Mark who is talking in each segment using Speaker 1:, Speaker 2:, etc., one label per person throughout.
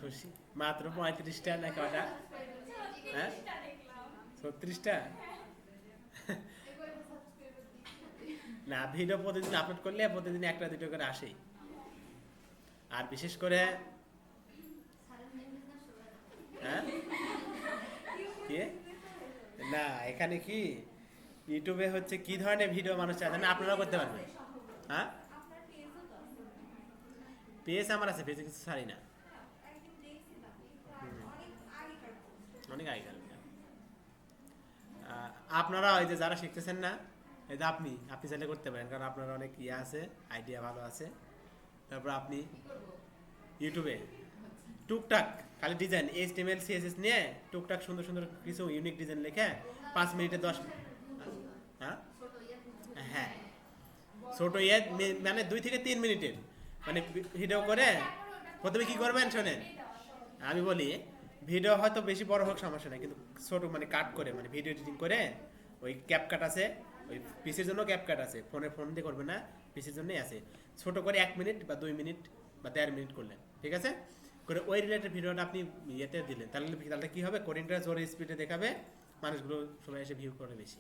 Speaker 1: খুশি মাত্র 35টা না কয়টা? হ্যাঁ 36টা। না ভিডিও প্রতিদিন আপলোড করলে প্রতিদিন একটা দুটো করে আসেই। আর বিশেষ করে হ্যাঁ কি না এখানে কি ইউটিউবে হচ্ছে কি ধরনের ভিডিও মানুষ চায় জানেন? আপনারাও করতে পারবেন। হ্যাঁ পেজ আমার আছে, পেজে কিছু ছাড়ি না। অনেক আগেকার। আপনারা ওই যে যারা শিখতেছেন না, এই যে আপনি আপনি চাইলে করতে পারেন, কারণ আপনার অনেক ইয়ে আছে, আইডিয়া ভালো আছে। তারপর আপনি ইউটিউবে টুকটাক খালি ডিজাইন HTML CSS নিয়ে টুকটাক সুন্দর সুন্দর কিছু ইউনিক ডিজাইন লিখে 5 মিনিটে 10। হ্যাঁ হ্যাঁ ছোট ইয়ে মানে 2 থেকে 3 মিনিটের মানে ভিডিও করে প্রথমে কি করবেন শোনেন, আমি বলি ভিডিও হয়তো বেশি বড় হোক সমস্যা নাই, কিন্তু ছোট মানে কাট করে মানে ভিডিও এডিটিং করে ওই ক্যাপকাট আছে, ওই পিসির জন্য ক্যাপকাট আছে, ফোন দিয়ে করবে না, পিসির জন্যই আছে। ছোট করে 1 মিনিট বা 2 মিনিট বা 1.5 মিনিট করলেন, ঠিক আছে, করে ওই রিলেটেড ভিডিওটা আপনি ইয়েতে দিলেন, তাহলে তাহলে কি হবে, কোডিংটা জোরে স্পিডে দেখাবে, মানুষগুলো সবাই এসে ভিউ করে বেশি।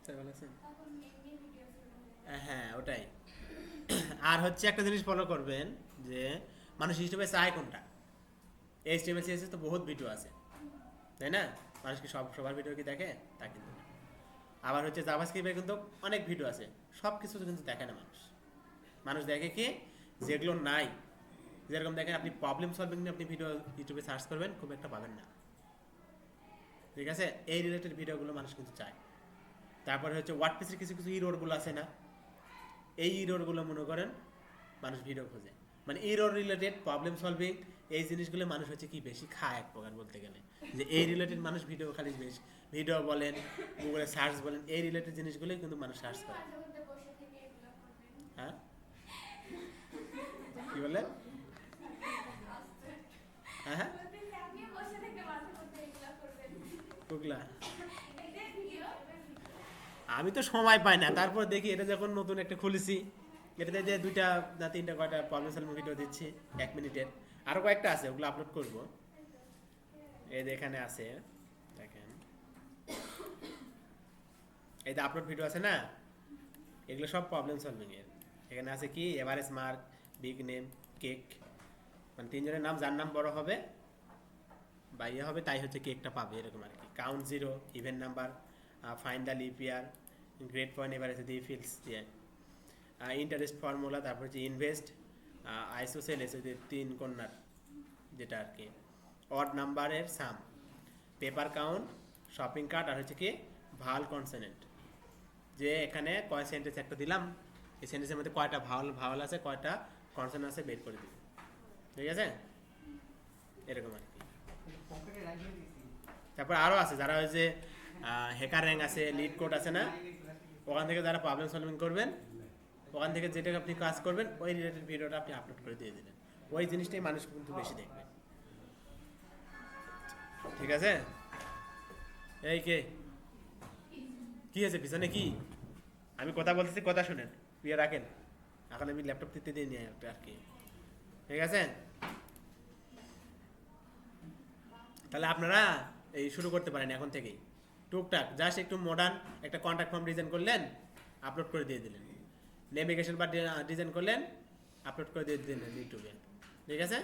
Speaker 1: তাই বলেছেন? হ্যাঁ ওটাই। আর হচ্ছে একটা জিনিস ফলো করবেন যে মানুষ ইউটিউবে চায় কোনটা। HTML CSS তো বহুত ভিডিও আছে, তাই না? মানুষ কি সবার ভিডিও কি দেখে? তা কিন্তু না। আবার হচ্ছে জাভাস্ক্রিপ্টের কিন্তু অনেক ভিডিও আছে, সব কিছু কিন্তু দেখে না মানুষ। মানুষ দেখে কি যেগুলো নাই, যেরকম দেখেন আপনি প্রবলেম সলভিং নিয়ে আপনি ভিডিও ইউটিউবে সার্চ করবেন, খুব একটা পাবেন না, ঠিক আছে? এই রিলেটেড ভিডিওগুলো মানুষ কিন্তু চায়। তারপরে হচ্ছে ওয়ার্ডপ্রেসের কিছু কিছু ইরোরগুলো আছে না, এই ইরোরগুলো মনে করেন মানুষ ভিডিও খোঁজে, মানে ইরোর রিলেটেড প্রবলেম সলভিং, এই জিনিসগুলো মানুষ হচ্ছে কি বেশি খায় এক প্রকার বলতে গেলে, যে এই রিলেটেড মানুষ ভিডিও খালি বেশি ভিডিও বলেন, গুগলে সার্চ বলেন, এই রিলেটেড জিনিসগুলোই কিন্তু মানুষ সার্চ করে। হ্যাঁ কি বলেন? হ্যাঁ হ্যাঁ ওগুলা আমি তো সময় পাই না, তারপর দেখি এটা যখন নতুন একটা খুলেছি, এটাতে যে 2টা না 3টা কয়টা প্রবলেম সলভিং ভিডিও দিচ্ছি 1 মিনিটের, আরও কয়েকটা আছে ওগুলো আপলোড করব। এই যে এখানে আছে দেখেন, এই যে আপলোড ভিডিও আছে না, এগুলো সব প্রবলেম সলভিং এর। এখানে আছে কি average mark, big name, cake, মানে তিনজনের নাম, যার নাম বড় হবে বা ইয়ে হবে তাই হচ্ছে কেকটা পাবে, এরকম আর কি। Count zero, even number, find the lip year, grade point average দিয়ে ফিল্স দিয়ে, ইন্টারেস্ট ফর্মুলা, তারপর হচ্ছে ইনভেস্ট, আইসোসেল এসে 3 কন্যার যেটা আর কি, অড নাম্বারের সাম, পেপার কাউন্ট, শপিং কার্ট, আর হচ্ছে কি ভাল কনসোনেন্ট, যে এখানে কয় সেন্টেন্স একটা দিলাম, এই সেন্টেন্সের মধ্যে কয়টা ভাওয়াল আছে, কয়টা কনসোনেন্ট আছে বের করে দিবে, ঠিক আছে, এরকম আর কি। তারপর আরও আছে যারা ওই যে হ্যাকার র্যাঙ্ক আছে, লিড কোড আছে না, ওখান থেকে যারা প্রবলেম সলভিং করবেন, ওখান থেকে যেটা আপনি কাজ করবেন ওই রিলেটেড ভিডিওটা আপনি আপলোড করে দিয়ে দিলেন, ওই জিনিসটাই মানুষ কিন্তু বেশি দেখবে, ঠিক আছে? এই কে কি হয়েছে পিছনে কি? আমি কথা বলতেছি, কথা শুনেন, প্রিয় রাখেন, এখন আমি ল্যাপটপ দিতে দিয়ে নিয়ে একটা আর কি, ঠিক আছে? তাহলে আপনারা এই শুরু করতে পারেন এখন থেকেই, টুকটাক জাস্ট একটু মডার্ন একটা কন্ট্যাক্ট ফর্ম ডিজাইন করলেন, আপলোড করে দিয়ে দিলেন, নেভিগেশন বার ডিজাইন করলেন, আপলোড করে দিয়ে দিলেন ইউটিউবে, ঠিক আছে?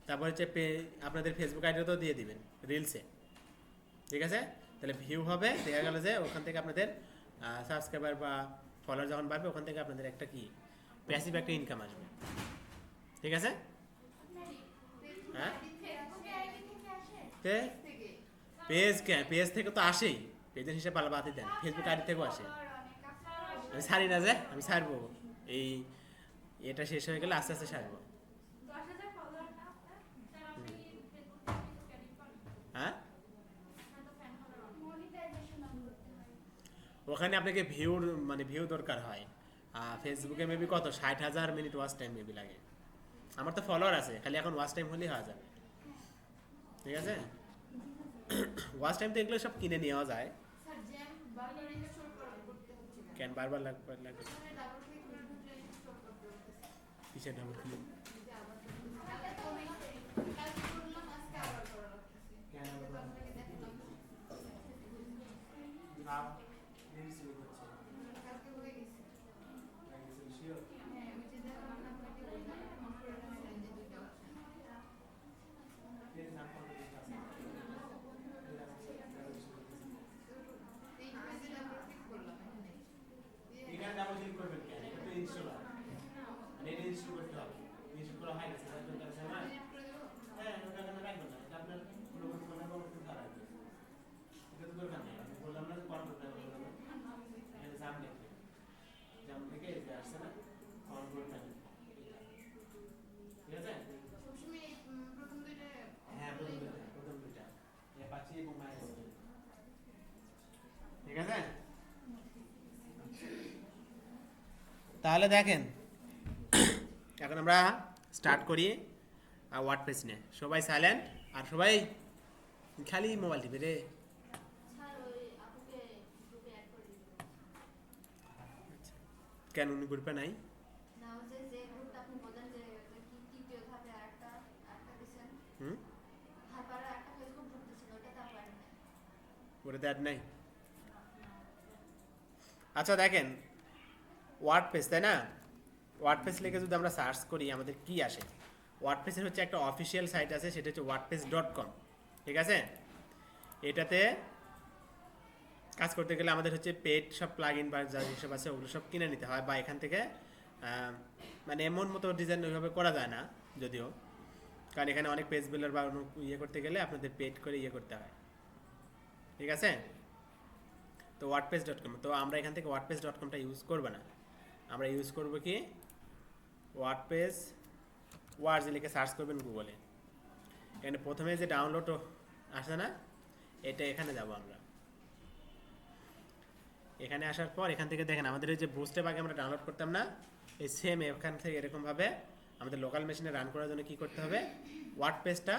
Speaker 1: তারপর হচ্ছে আপনাদের ফেসবুক আইডিও তো দিয়ে দিবেন রিলসে, ঠিক আছে? তাহলে ভিউ হবে, দেখা গেল যে ওখান থেকে আপনাদের সাবস্ক্রাইবার বা ফলোয়ার যখন বাড়বে, ওখান থেকে আপনাদের একটা কি প্যাসিভ একটা ইনকাম আসবে, ঠিক আছে? হ্যাঁ পেজ থেকে তো আসেই, পেজের হিসেবে পালা বাদ দেন, ফেসবুক আইডি থেকেও আসে। আমি ছাড়ি না, যে আমি ছাড়বো, এই এটা শেষ হয়ে গেলে আস্তে আস্তে ছাড়বো। হ্যাঁ ওখানে আপনাকে ভিউর মানে ভিউ দরকার হয়, ফেসবুকে মেবি কত 60,000 মিনিট ওয়াচ টাইম মেবি লাগে, আমার তো ফলোয়ার আছে, খালি এখন ওয়াচ টাইম হলেই হয়ে যাবে, ঠিক আছে? ওয়াচ টাইম তো এগুলো সব কিনে নেওয়া যায়, কেন বারবার লাগবে লাগবে কিসের ডাবল ক্লিক? এখানে ডাবল ক্লিক করবেন কেন? এটা তো ইনস্টল হয়, মানে এটা ইনস্টল করতে হবে। ইনস্টল করা হয় গেছে, আপনার কাছে আমার হ্যাঁ ওটা কেন রাখবেন না, এটা আপনার কোনো ফোন নাম্বার করতে রাখবেন, এটা তো দরকার নেই। আমি বললাম না কল করতে হবে, এখানে জাম লিখবেন, জাম লিখে এই যে আসছে না কল করতে হবে, ঠিক আছে? হ্যাঁ প্রথম দুইটা অ্যাপাচি এবং মাইস্কুয়েল, ঠিক আছে? তাহলে দেখেন এখন আমরা স্টার্ট করি ওয়ার্ডপ্রেস নিয়ে। সবাই সাইলেন্ট আর সবাই খালি মোবাইল টিপে রে। কেন উনি গ্রুপে নাই? হুম, ওটা দ্যাট নাই। আচ্ছা দেখেন ওয়ার্ডপ্রেস, তাই না? ওয়ার্ডপ্রেস লিখে যদি আমরা সার্চ করি আমাদের কি আসে? ওয়ার্ডপ্রেসের হচ্ছে একটা অফিসিয়াল সাইট আছে, সেটা হচ্ছে wordpress.com, ঠিক আছে? এটাতে কাজ করতে গেলে আমাদের হচ্ছে পেড সব প্লাগ ইন বা যা যেসব আছে ওগুলো সব কিনে নিতে হয়, বা এখান থেকে মানে এমন মতো ডিজাইন ওইভাবে করা যায় না যদিও, কারণ এখানে অনেক পেজ বিল্ডার বা ইয়ে করতে গেলে আপনাদের পেড করে ইয়ে করতে হয়, ঠিক আছে? তো wordpress.com, তো আমরা এখান থেকে wordpress.comটা ইউজ করবো না, আমরা ইউজ করব কি ওয়ার্ডপ্রেস ওয়ার্ডস লিখে সার্চ করবেন গুগলে। এখানে প্রথমে যে ডাউনলোড আসে না, এটা এখানে যাব আমরা। এখানে আসার পর এখান থেকে দেখেন আমাদের এই যে বুস্টে আগে আমরা ডাউনলোড করতাম না, এই সেম এখান থেকে এরকমভাবে আমাদের লোকাল মেশিনে রান করার জন্য কী করতে হবে, ওয়ার্ডপ্রেসটা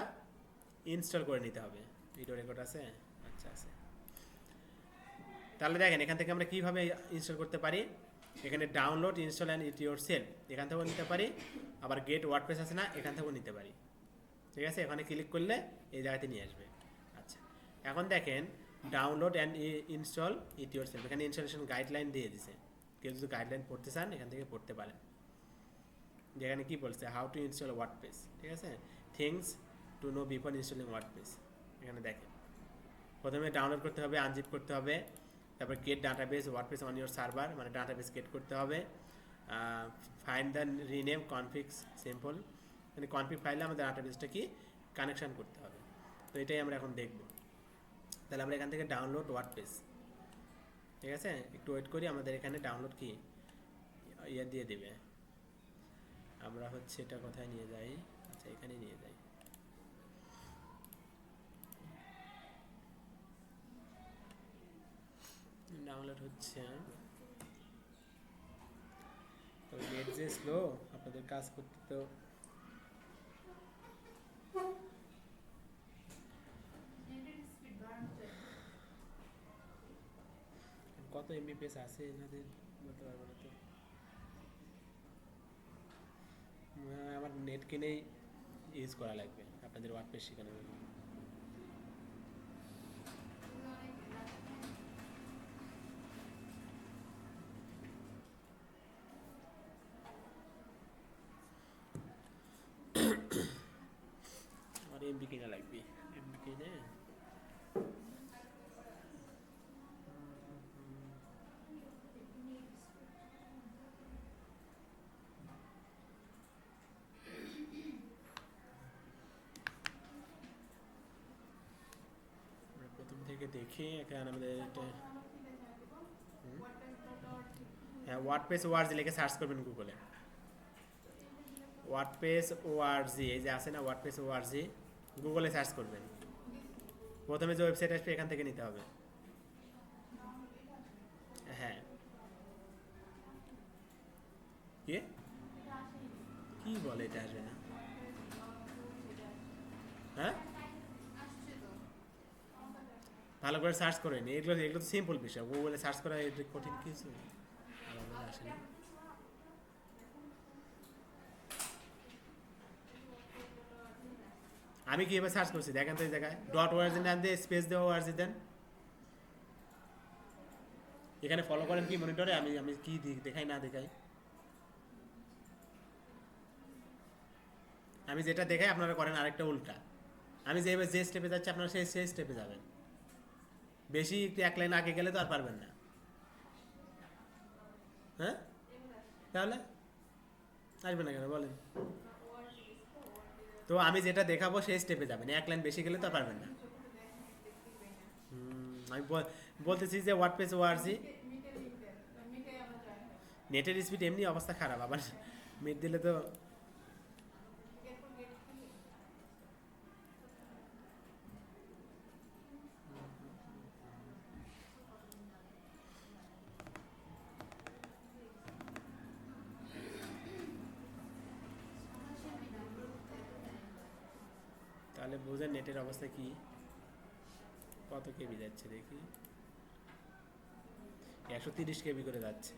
Speaker 1: ইনস্টল করে নিতে হবে। ভিডিও রেকর্ড আছে? আচ্ছা আছে। তাহলে দেখেন এখান থেকে আমরা কীভাবে ইনস্টল করতে পারি, এখানে download install and it your self এখান থেকেও নিতে পারি, আবার গেট ওয়ার্ডপ্রেস আছে না, এখান থেকেও নিতে পারি, ঠিক আছে? এখানে ক্লিক করলে এই জায়গাতে নিয়ে আসবে। আচ্ছা এখন দেখেন download and install it your self, এখানে ইনস্টলেশন গাইডলাইন দিয়ে দিছে, কেউ যদি গাইডলাইন পড়তে চান এখান থেকে পড়তে পারেন। যেখানে কি বলছে হাউ টু ইনস্টল ওয়ার্ডপ্রেস, ঠিক আছে? Things to know before installing WordPress. এখানে দেখেন প্রথমে ডাউনলোড করতে হবে, আনজিপ করতে হবে, তারপর get database WordPress on your server, মানে ডাটাবেস গেট করতে হবে, find the rename configs simple, মানে কনফিগ ফাইলে আমাদের ডাটাবেসটা কি কানেকশান করতে হবে। তো এটাই আমরা এখন দেখব। তাহলে আমরা এখান থেকে ডাউনলোড ওয়ার্ডপ্রেস, ঠিক আছে? একটু ওয়েট করি, আমাদের এখানে ডাউনলোড কি ইয়ে দিয়ে দেবে। আমরা হচ্ছে এটা কোথায় নিয়ে যাই, আচ্ছা এখানে নিয়ে যাই। ডাউনলোড হচ্ছে, তো নেট যে স্লো, আপনাদের কাজ করতে তো কত এমবিপিএস আছে এনাদের বলতে পারবো না তো। আমার নেট কিনেই ইউজ করা লাগবে আপনাদের ওয়ার্ডপ্রেস শেখানোর জন্য। আমার এমবি কিনা লাগবে, এমবি কিনে প্রথম থেকে দেখি। এখানে আমাদের এটা হ্যাঁ ওয়ার্ডপ্রেস ওআরজি লিখে সার্চ করবেন গুগলে, ওয়ার্ডপ্রেস ওআরজি এই যে আছে না ওয়ার্ডপ্রেস ওআরজি, গুগলে সার্চ করবেন। প্রথমে যে ওয়েবসাইট আসবে এখান থেকে নিতে হবে। হ্যাঁ কি কি বলে এটা আসবে না? হ্যাঁ ভালো করে সার্চ করেন, এগুলো এগুলো তো সিম্পল বিষয়, গুগলে সার্চ করা এটা কঠিন কিছু আসে না। আমি কীভাবে সার্চ করছি দেখেন তো এই জায়গায় ডট ওআরজি নাম দিয়ে স্পেস দেওয়া ওআরজি দেন। এখানে ফলো করেন কি মনিটরে, আমি আমি কি দেখাই না দেখাই, আমি যেটা দেখাই আপনারা করেন আরেকটা উল্টা। আমি যেভাবে যে স্টেপে যাচ্ছি আপনারা সেই স্টেপে যাবেন। বেশি একটু এক লাইন আগে গেলে তো আর পারবেন না। হ্যাঁ তাহলে আসবে না কেন বলেন? তো আমি যেটা দেখাবো সেই স্টেপে যাবেন, এক লাইন বেশি গেলে তো আর পারবেন না। আমি বলতেছি যে ওয়ার্ডপ্রেস ওআরজি নেটের স্পিড এমনি অবস্থা খারাপ, আবার মিট দিলে তো তাহলে বোঝেন নেটের অবস্থা কি, কত কেবি যাচ্ছে দেখি, 130 কেবি করে যাচ্ছে।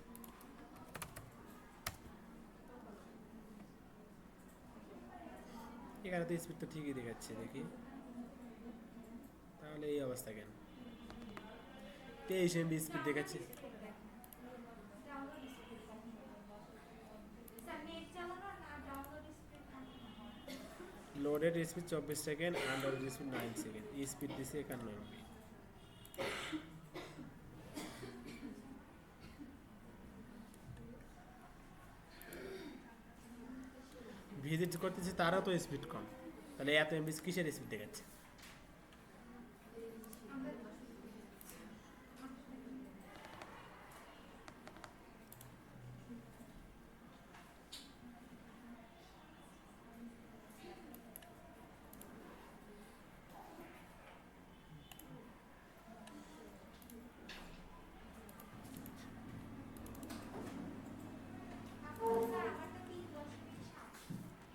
Speaker 1: এখানে তো স্পিড তো ঠিকই দেখাচ্ছে দেখি, তাহলে এই অবস্থা কেন? 23 এমবি স্পিড দেখাচ্ছে। Loaded speed 24 second, unloaded speed 9 second, speed দিছে 51 এমবি। ভিজিট করতেছে তারও তো স্পিড কম, তাহলে এত এমবি কিসের স্পিড দেখাচ্ছে?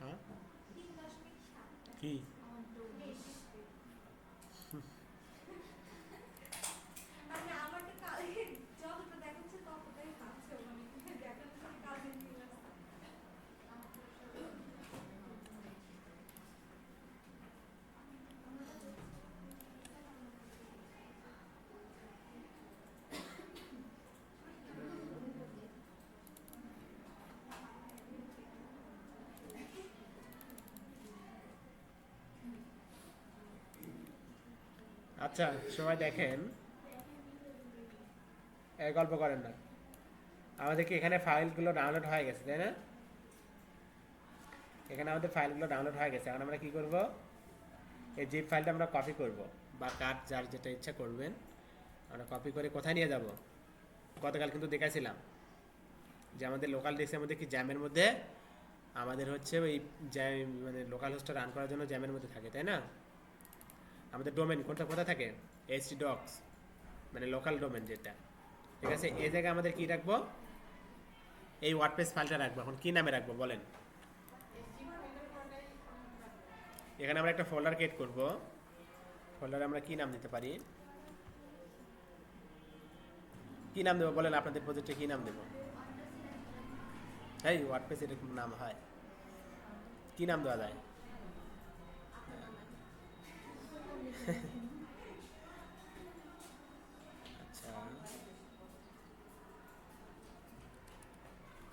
Speaker 1: হ্যাঁ কি আচ্ছা সবাই দেখেন, গল্প করেন না, আমাদের কি এখানে ফাইলগুলো ডাউনলোড হয়ে গেছে তাই না? এখানে আমাদের ফাইলগুলো ডাউনলোড হয়ে গেছে। এখন আমরা কি করব, এই জিপ ফাইলটা আমরা কপি করব, বা কাট যার যেটা ইচ্ছা করবেন, আমরা কপি করে কোথায় নিয়ে যাব? গতকাল কিন্তু দেখাইছিলাম যে আমাদের লোকাল ডিস্কের মধ্যে কি জ্যামের মধ্যে আমাদের হচ্ছে ওই মানে লোকাল হোস্টটা রান করার জন্য জ্যামের মধ্যে থাকে তাই না? আমাদের ডোমেন কোনটা কোথায় থাকে? htdocs, মানে লোকাল ডোমেন যেটা, ঠিক আছে? এই জায়গায় আমাদের কি রাখবো, এই ওয়ার্ডপ্রেস ফাইলটা রাখবো। এখন কি নামে রাখবো বলেন? এখানে আমরা একটা ফোল্ডার ক্রিয়েট করব, ফোল্ডারে আমরা কি নাম দিতে পারি, কি নাম দেবো বলেন? আপনাদের প্রজেক্টে কি নাম দেবো? এই ওয়ার্ডপ্রেস এরকম নাম হয়, কি নাম দেওয়া যায়? আচ্ছা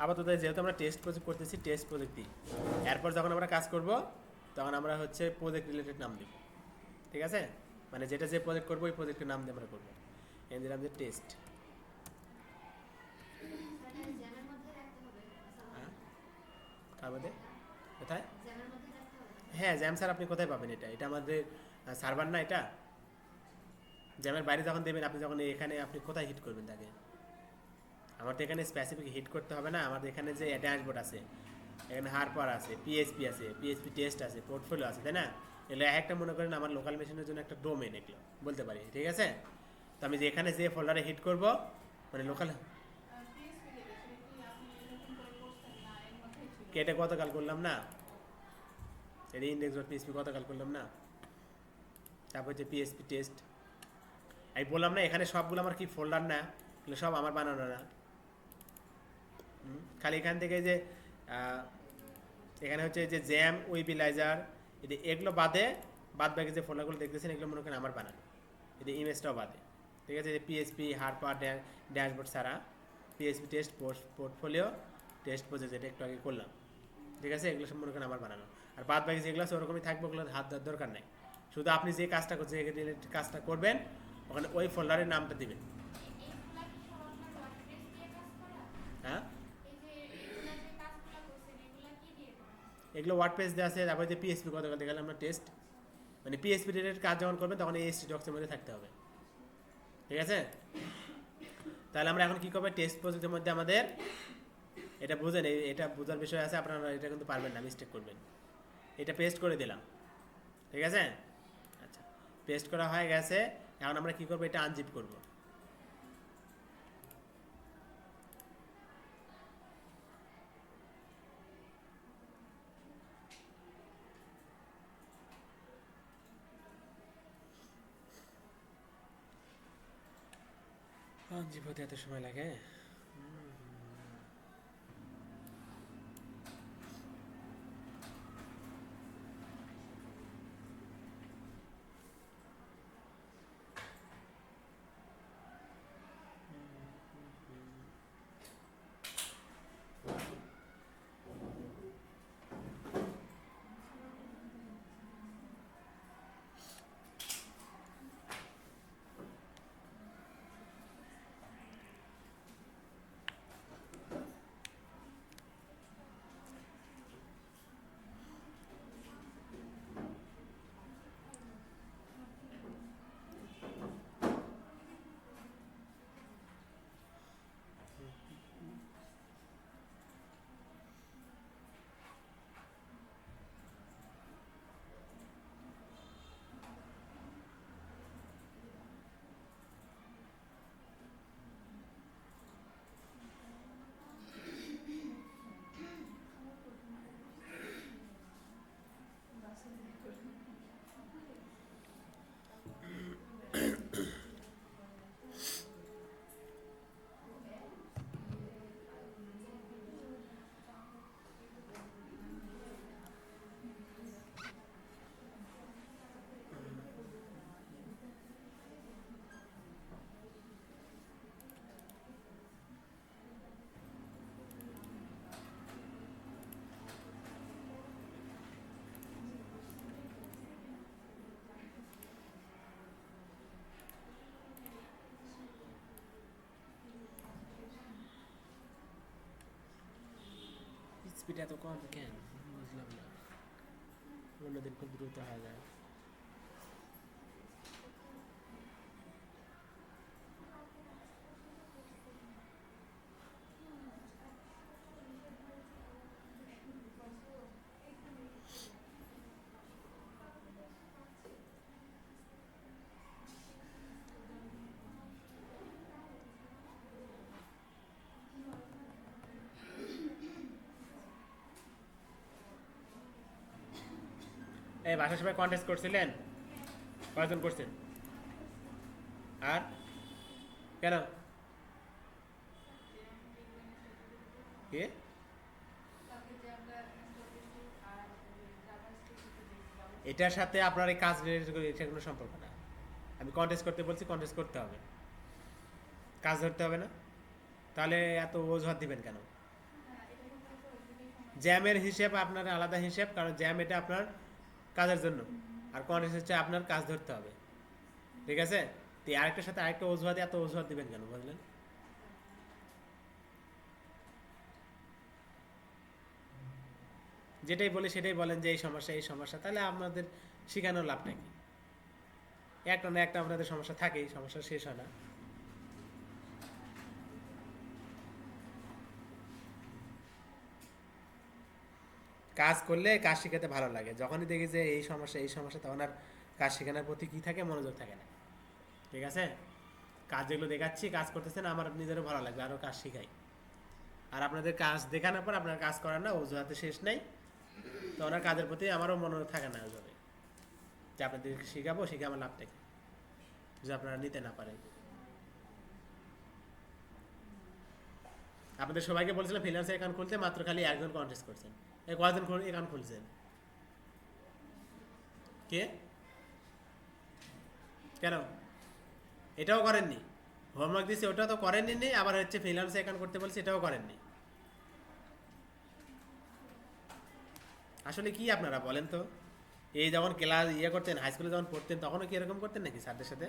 Speaker 1: আপাতত যেহেতু আমরা টেস্ট প্রজেক্ট করতেছি, টেস্ট প্রজেক্ট দিই, এরপর যখন আমরা কাজ করব তখন আমরা হচ্ছে প্রজেক্ট রিলেটেড নাম দিব, ঠিক আছে? মানে যেটা যে প্রজেক্ট করবো ওই প্রজেক্টের নাম দিয়ে আমরা করবো। এনে দিলাম যে টেস্ট। হ্যাঁ তার মধ্যে কোথায়? হ্যাঁ জ্যাম স্যার আপনি কোথায় পাবেন? এটা এটা আমাদের সার্ভার না, এটা জ্যামের বাইরে যখন দেবেন, আপনি যখন এখানে আপনি কোথায় হিট করবেন তাকে? আমার তো এখানে স্পেসিফিক হিট করতে হবে না, আমাদের এখানে যে ড্যাশবোর্ড আছে, এখানে হারপার আছে, পিএইচপি আছে, পিএইচপি টেস্ট আছে, পোর্টফোলিও আছে, তাই না? এগুলো একটা মনে করেন আমার লোকাল মেশিনের জন্য একটা ডোমেন, এগুলো বলতে পারি, ঠিক আছে? তো আমি যে এখানে যে ফোল্ডারে হিট করব, মানে লোকাল, এটা গতকাল করলাম না, এটা ইন্ডেক্স ডট পিএইচপি গতকাল করলাম না, তারপর হচ্ছে পিএইচপি টেস্ট। আমি বললাম না এখানে সবগুলো আমার কি ফোল্ডার না, এগুলো সব আমার বানানো না। খালি এখান থেকে যে এখানে হচ্ছে যে জ্যাম ওয়েবিলাইজার, এগুলো বাদে বাদ বাকি যে ফোল্ডারগুলো দেখতেছেন এগুলো মনে করেন আমার বানানো, এতে ইমেজটাও বাদে। ঠিক আছে, পিএসপি হারপার ড্যাশবোর্ড ছাড়া PSP test portfolio test project যেটা একটু আগে করলাম, ঠিক আছে, এগুলো সব মনে করেন আমার বানানো। আর বাদ বাকি যেগুলো আছে ওরকমই থাকবে, ওগুলো হাত দেওয়ার দরকার নাই। শুধু আপনি যে কাজটা করছেন, যে রিলেটেড কাজটা করবেন, ওখানে ওই ফোল্ডারের নামটা দিবেন। হ্যাঁ, এগুলো ওয়ার্ড পেজ দেওয়া আছে, তারপরে যে পিএসপি কথা বলতে গেলে আমরা টেস্ট, মানে পিএসপি রিলেটেড কাজ যখন করবেন তখন এই এসটি ডক্সের মধ্যে থাকতে হবে। ঠিক আছে, তাহলে আমরা এখন কি করবো, টেস্ট প্রজেক্টের মধ্যে আমাদের এটা বুঝেন, এটা বোঝার বিষয় আছে, আপনারা এটা কিন্তু পারবেন না, মিস্টেক করবেন। এটা পেস্ট করে দিলাম, ঠিক আছে, আচ্ছা পেস্ট করা হয়ে গেছে। এখন আমরা কি করবো, এটা আনজিপ করবো। আনজিপ হতে এত সময় লাগে? স্পিড এত কম কেন বুঝলাম না, অন্যদিন খুব দ্রুত হয়ে যায়। এই ভাষার সবাই কন্টেস্ট করছিলেন? কয়জন করছেন? আর কেন কি এটার সাথে আপনার এই কাজ রিলেটেড করে এটা কোনো সম্পর্ক না। আমি কন্টেস্ট করতে বলছি, কন্টেস্ট করতে হবে, কাজ ধরতে হবে না? তাহলে এত অজুহাত দিবেন কেন? জ্যামের হিসেব আপনার আলাদা হিসেব, কারণ জ্যাম এটা আপনার কাজের জন্য, আর কন্টেস্ট হচ্ছে আপনার কাজ ধরতে হবে। ঠিক আছে, তো আরেকটার সাথে আরেকটা অজুহাত, এত অজুহাত দিবেন কেন, বুঝলেন? যেটাই বলি সেটাই বলেন যে এই সমস্যা এই সমস্যা, তাহলে আপনাদের শেখানোর লাভটা কি? একটা না একটা আপনাদের সমস্যা থাকেই, সমস্যা শেষ হয় না। কাজ করলে কাজ শেখাতে ভালো লাগে, যখনই দেখি যে এই সমস্যা এই সমস্যা, তখন আর কাজ শেখানোর প্রতি কী থাকে, মনোযোগ থাকে না। ঠিক আছে, কাজ যেগুলো দেখাচ্ছি কাজ করতেছেন, আমার নিজেরও ভালো লাগবে, আরও কাজ শেখাই। আর আপনাদের কাজ দেখানোর পর আপনার কাজ করার না অজুহাতে শেষ নেই, তো ওনার কাজের প্রতি আমারও মনোযোগ থাকে না ওইভাবে, যে আপনাদেরকে শেখাবো, শিখে আমার লাভটা কি যদি আপনারা নিতে না পারেন। আপনাদের সবাইকে বলছিলাম ফ্রিল্যান্সের অ্যাকাউন্ট খুলতে, মাত্র খালি একজন কন্টেস্ট করছেন। এই কয়জন অ্যাকাউন্ট খুলছেন? কে? কেন? এটাও করেননি? হোমওয়ার্ক দিয়েছি ওটা তো করেননি, আবার হচ্ছে ফ্রিল্যান্সে অ্যাকাউন্ট করতে বলছি এটাও করেননি। আসলে কি আপনারা বলেন তো, এই যখন ক্লাস করতেন, হাই স্কুলে যখন পড়তেন তখনও কি এরকম করতেন নাকি স্যারদের সাথে?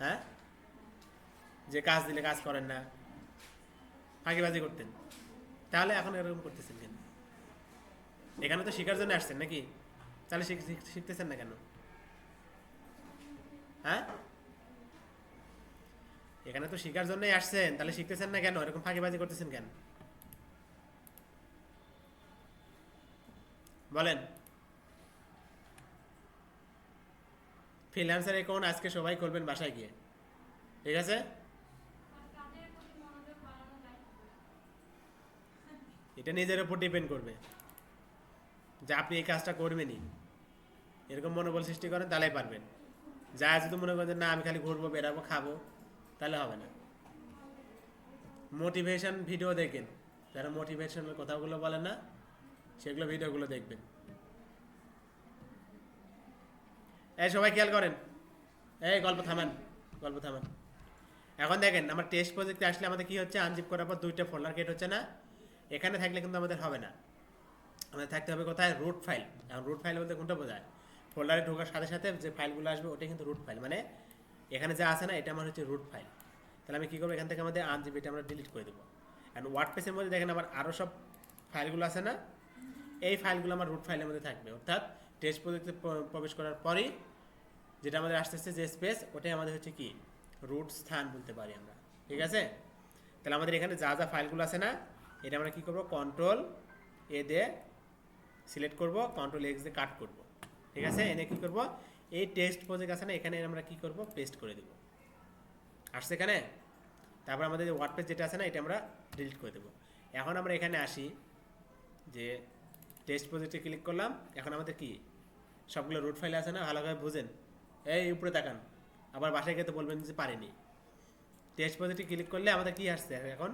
Speaker 1: হ্যাঁ, যে কাজ দিলে কাজ করেন না, ফাঁকিবাজি করতেন, তাহলে এখন এরকম করতেছেন কেন? এখানে তো শেখার জন্য আসছেন নাকি? তাহলে শিখতেছেন না কেন? হ্যাঁ, এখানে তো শেখার জন্যই আসছেন, তাহলে শিখতেছেন না কেন? এরকম ফাঁকিবাজি করতেছেন কেন বলেন? ফ্রিল্যান্সার অ্যাকাউন্ট আজকে সবাই করবেন বাসায় গিয়ে, ঠিক আছে? এটা নিজের উপর ডিপেন্ড করবে যে আপনি এই কাজটা করবেনই, এরকম মনোবল সৃষ্টি করেন তাহলেই পারবেন। যা যদি মনে করেন না আমি খালি ঘুরবো বেরাবো খাবো, তাহলে হবে না। মোটিভেশন ভিডিও দেখেন, যারা মোটিভেশনাল কথাগুলো বলেন না সেগুলো ভিডিওগুলো দেখবেন। এই সবাই খেয়াল করেন, এই গল্প থামান, গল্প থামান। এখন দেখেন আমার টেস্ট প্রজেক্টে আসলে আমাদের কি হচ্ছে, আনজিপ করার পর 2টা ফোল্ডার ক্রিয়েট হচ্ছে না? এখানে থাকলে কিন্তু আমাদের হবে না, আমাদের থাকতে হবে কোথায়? Root file. এখন রুট ফাইল বলতে কোনটা বোঝায়? ফোল্ডারে ঢোকার সাথে সাথে যে ফাইলগুলো আসবে ওটাই কিন্তু রুট ফাইল, মানে এখানে যা আছে না এটা আমার হচ্ছে রুট ফাইল। তাহলে আমি কী করবো, এখান থেকে আমাদের আনজিপ এটা আমরা ডিলিট করে দেবো। অ্যান্ড ওয়ার্ডপ্রেসের মধ্যে দেখেন আমার আরও সব ফাইলগুলো আছে না, এই ফাইলগুলো আমার রুট ফাইলের মধ্যে থাকবে। অর্থাৎ টেস্ট প্রজেক্টে প্রবেশ করার পরই যেটা আমাদের আসতেছে যে স্পেস, ওটাই আমাদের হচ্ছে কি রুট স্থান বলতে পারি আমরা, ঠিক আছে? তাহলে আমাদের এখানে যা যা ফাইলগুলো আছে না, এটা আমরা কী করবো, কন্ট্রোল এ দিয়ে সিলেক্ট করবো, কন্ট্রোল এক্স দিয়ে কাট করবো, ঠিক আছে? এনে কী করবো, এই টেস্ট প্রজেক্ট আছে না এখানে আমরা কী করবো, পেস্ট করে দেবো। আসছে এখানে? তারপর আমাদের যে ওয়ার্ডপ্রেস যেটা আছে না এটা আমরা ডিলিট করে দেবো। এখন আমরা এখানে আসি, যে টেস্ট প্রজেক্টে ক্লিক করলাম, এখন আমাদের কি সবগুলো রুট ফাইল আছে না, ভালোভাবে বুঝেন। এই উপরে তাকান, আবার বাসায় গিয়ে তো বলবেন যে পারিনি। টেস্ট প্রজেক্টে ক্লিক করলে আমাদের কি আসছে, এখন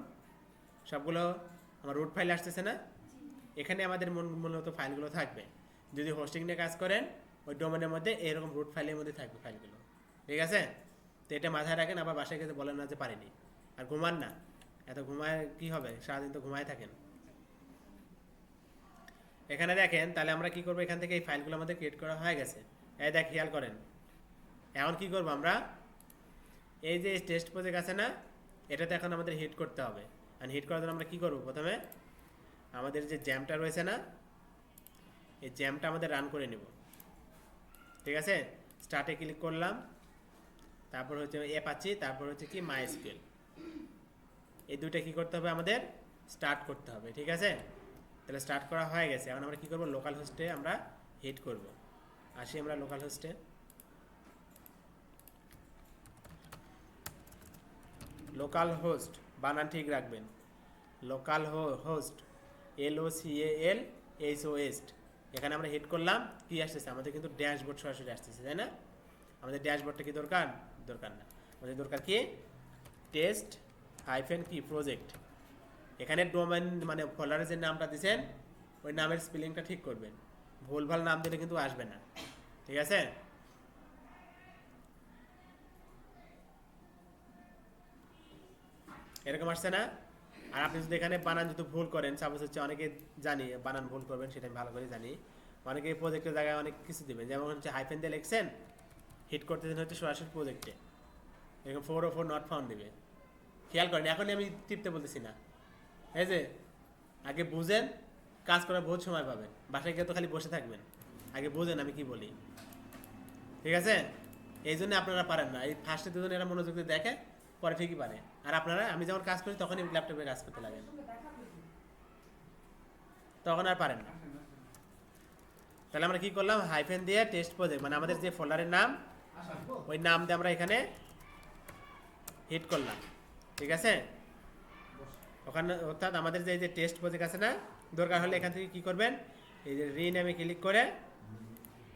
Speaker 1: সবগুলো আমার রুট ফাইল আসতেছে না? এখানে আমাদের মূলত ফাইলগুলো থাকবে। যদি হোস্টিং নিয়ে কাজ করেন ওই ডোমেনের মধ্যে এরকম রুট ফাইলের মধ্যে থাকবে ফাইলগুলো, ঠিক আছে? তো এটা মাথায় রাখেন, আবার বাসায় গিয়ে বলেন না যে পারিনি। আর ঘুমান না, এত ঘুমায় কি হবে, সারাদিন তো ঘুমায় থাকেন। এখানে দেখেন, তাহলে আমরা কি করবো, এখান থেকে এই ফাইলগুলো আমাদের ক্রিয়েট করা হয়ে গেছে। এই দেখ খেয়াল করেন, এখন কি করবো আমরা, এই যে টেস্ট প্রজেক্ট আছে না এটাতে এখন আমাদের হিট করতে হবে। আর হিট করার জন্য আমরা কি করবো, প্রথমে আমাদের যে জ্যামটা রয়েছে না, এই জ্যামটা আমাদের রান করে নেব, ঠিক আছে? স্টার্টে ক্লিক করলাম, তারপর হচ্ছে অ্যাপাচি, তারপর হচ্ছে কি মাইস্কুয়েল, এই দুইটা কি করতে হবে, আমাদের স্টার্ট করতে হবে, ঠিক আছে? তাহলে স্টার্ট করা হয়ে গেছে। এখন আমরা কি করব, লোকাল হোস্টে আমরা হিট করব। আসি আমরা লোকাল হোস্টে, লোকাল হোস্ট বানান ঠিক রাখবেন, লোকাল হোস্ট LOCAL HOST। এখানে আমরা হিট করলাম, কি আসতেছে আমাদের কিন্তু ড্যাশবোর্ড সরাসরি আসতেছে, তাই না? আমাদের ড্যাশবোর্ডটা কি দরকার? দরকার না, আমাদের দরকার কি টেস্ট কি প্রজেক্ট। এখানে ডোমেন মানে ফোল্ডারের যে নামটা দিয়েছেন ওই নামের স্পেলিংটা ঠিক করবেন, ভুলভাল নাম দিলে কিন্তু আসবে না, ঠিক আছে? এরকম আসছে না? আর আপনি যদি এখানে বানান যদি ভুল করেন, সাপোজ হচ্ছে অনেকে জানি বানান ভুল করবেন, সেটা আমি ভালো করে জানি। অনেকে প্রজেক্টের জায়গায় অনেক কিছু দেবেন, যেমন হচ্ছে হাইফেন দিয়ে লিখছেন, হিট করতে দিন হচ্ছে সরাসরি প্রজেক্টে, এরকম 404 নট ফাউন্ড দেবে। খেয়াল করেন, এখনই আমি টিপতে বলতেছি না, এই যে আগে বুঝেন, কাজ করার বহুত সময় পাবেন, বাসায় গিয়ে তো খালি বসে থাকবেন। আগে বুঝেন আমি কি বলি, ঠিক আছে? এই জন্য আপনারা পারেন না, এই ফার্স্টে দুজন এরা মনোযোগ দিয়ে দেখে, পরে ঠিকই পারে। আর আপনারা, আমি যখন কাজ করি তখনই ল্যাপটপে কাজ করতে লাগেন, তখন আর পারেন না। তাহলে আমরা কি করলাম, হাইফেন দিয়ে টেস্ট প্রজেক্ট মানে আমাদের যে ফোল্ডারের নাম, ওই নাম দিয়ে আমরা এখানে হিট করলাম, ঠিক আছে? ওখানে অর্থাৎ আমাদের যে টেস্ট প্রজেক্ট আছে না, দরকার হলে এখান থেকে কি করবেন, এই যে রিনেমে ক্লিক করে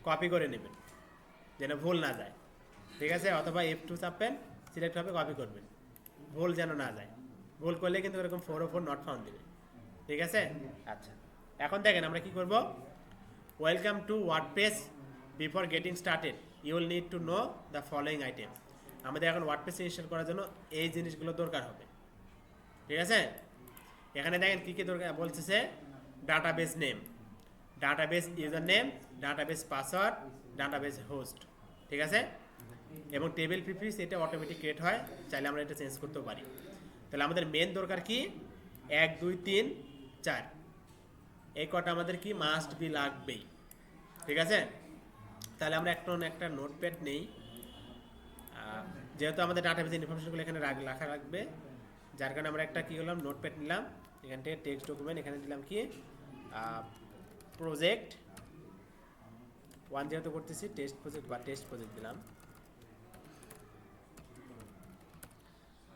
Speaker 1: কপি করে নেবেন, যেন ভুল না যায়, ঠিক আছে? অথবা F2 চাপবেন, সিলেক্ট হবে, কপি করবেন, ভুল যেন না যায়। ভুল করলে কিন্তু এরকম 404 নট ফাউন্ড দেবে, ঠিক আছে? আচ্ছা, এখন দেখেন আমরা কি করব, welcome to WordPress, before getting started you will need to know the following item. আমাদের এখন ওয়ার্ডপ্রেস ইনস্টল করার জন্য এই জিনিসগুলো দরকার হবে, ঠিক আছে? এখানে দেখেন কী কী দরকার বলতেছে, database name, database user name, database password, database host, ঠিক আছে? এবং টেবিল প্রিফিক্স এটা অটোমেটিক ক্রিয়েট হয়, চাইলে আমরা এটা চেঞ্জ করতেও পারি। তাহলে আমাদের মেন দরকার কি 1 2 3 4, এই কটা আমাদের কি মাস্ট বি লাগবেই, ঠিক আছে? তাহলে আমরা একটা নোটপ্যাড নেই, যেহেতু আমাদের ডাটাবেস ইনফরমেশনগুলো এখানে রাখা রাখবে, যার কারণে আমরা একটা কী করলাম নোটপ্যাড নিলাম, এখান থেকে টেক্সট ডকুমেন্ট, এখানে দিলাম কি প্রজেক্ট 1 যেহেতু করতেছি টেস্ট প্রজেক্ট বা টেস্ট প্রজেক্ট দিলাম,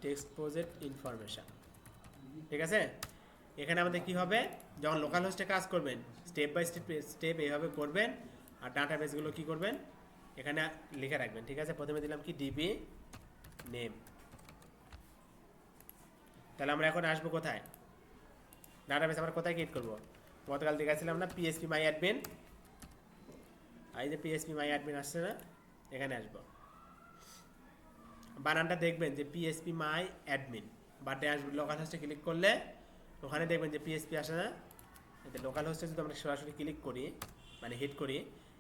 Speaker 1: টেক্সট প্রজেক্ট ইনফরমেশন, ঠিক আছে? এখানে আমাদের কি হবে, যখন লোকাল হোস্টে কাজ করবেন স্টেপ বাই স্টেপ এইভাবে করবেন, আর ডাটাবেসগুলো কি করবেন এখানে লিখে রাখবেন, ঠিক আছে? প্রথমে দিলাম কি ডিবি নেম। তাহলে আমরা এখন আসবো কোথায়, ডাটাবেস আমরা কোথায় ক্রিয়েট করবো? গতকাল দেখাচ্ছিলাম না পিএসপি মাই অ্যাডমিন, এই যে পিএসপি মাই অ্যাডমিন আসছে না, এখানে আসবো। বানানটা দেখবেন যে পিএসপি মাই অ্যাডমিন বা ড্যাশ লোকাল হোস্টে ক্লিক করলে ওখানে দেখবেন যে পিএসপি আসে না, এতে লোকাল হোস্টে যদি আমরা সরাসরি ক্লিক করি মানে হিট করি,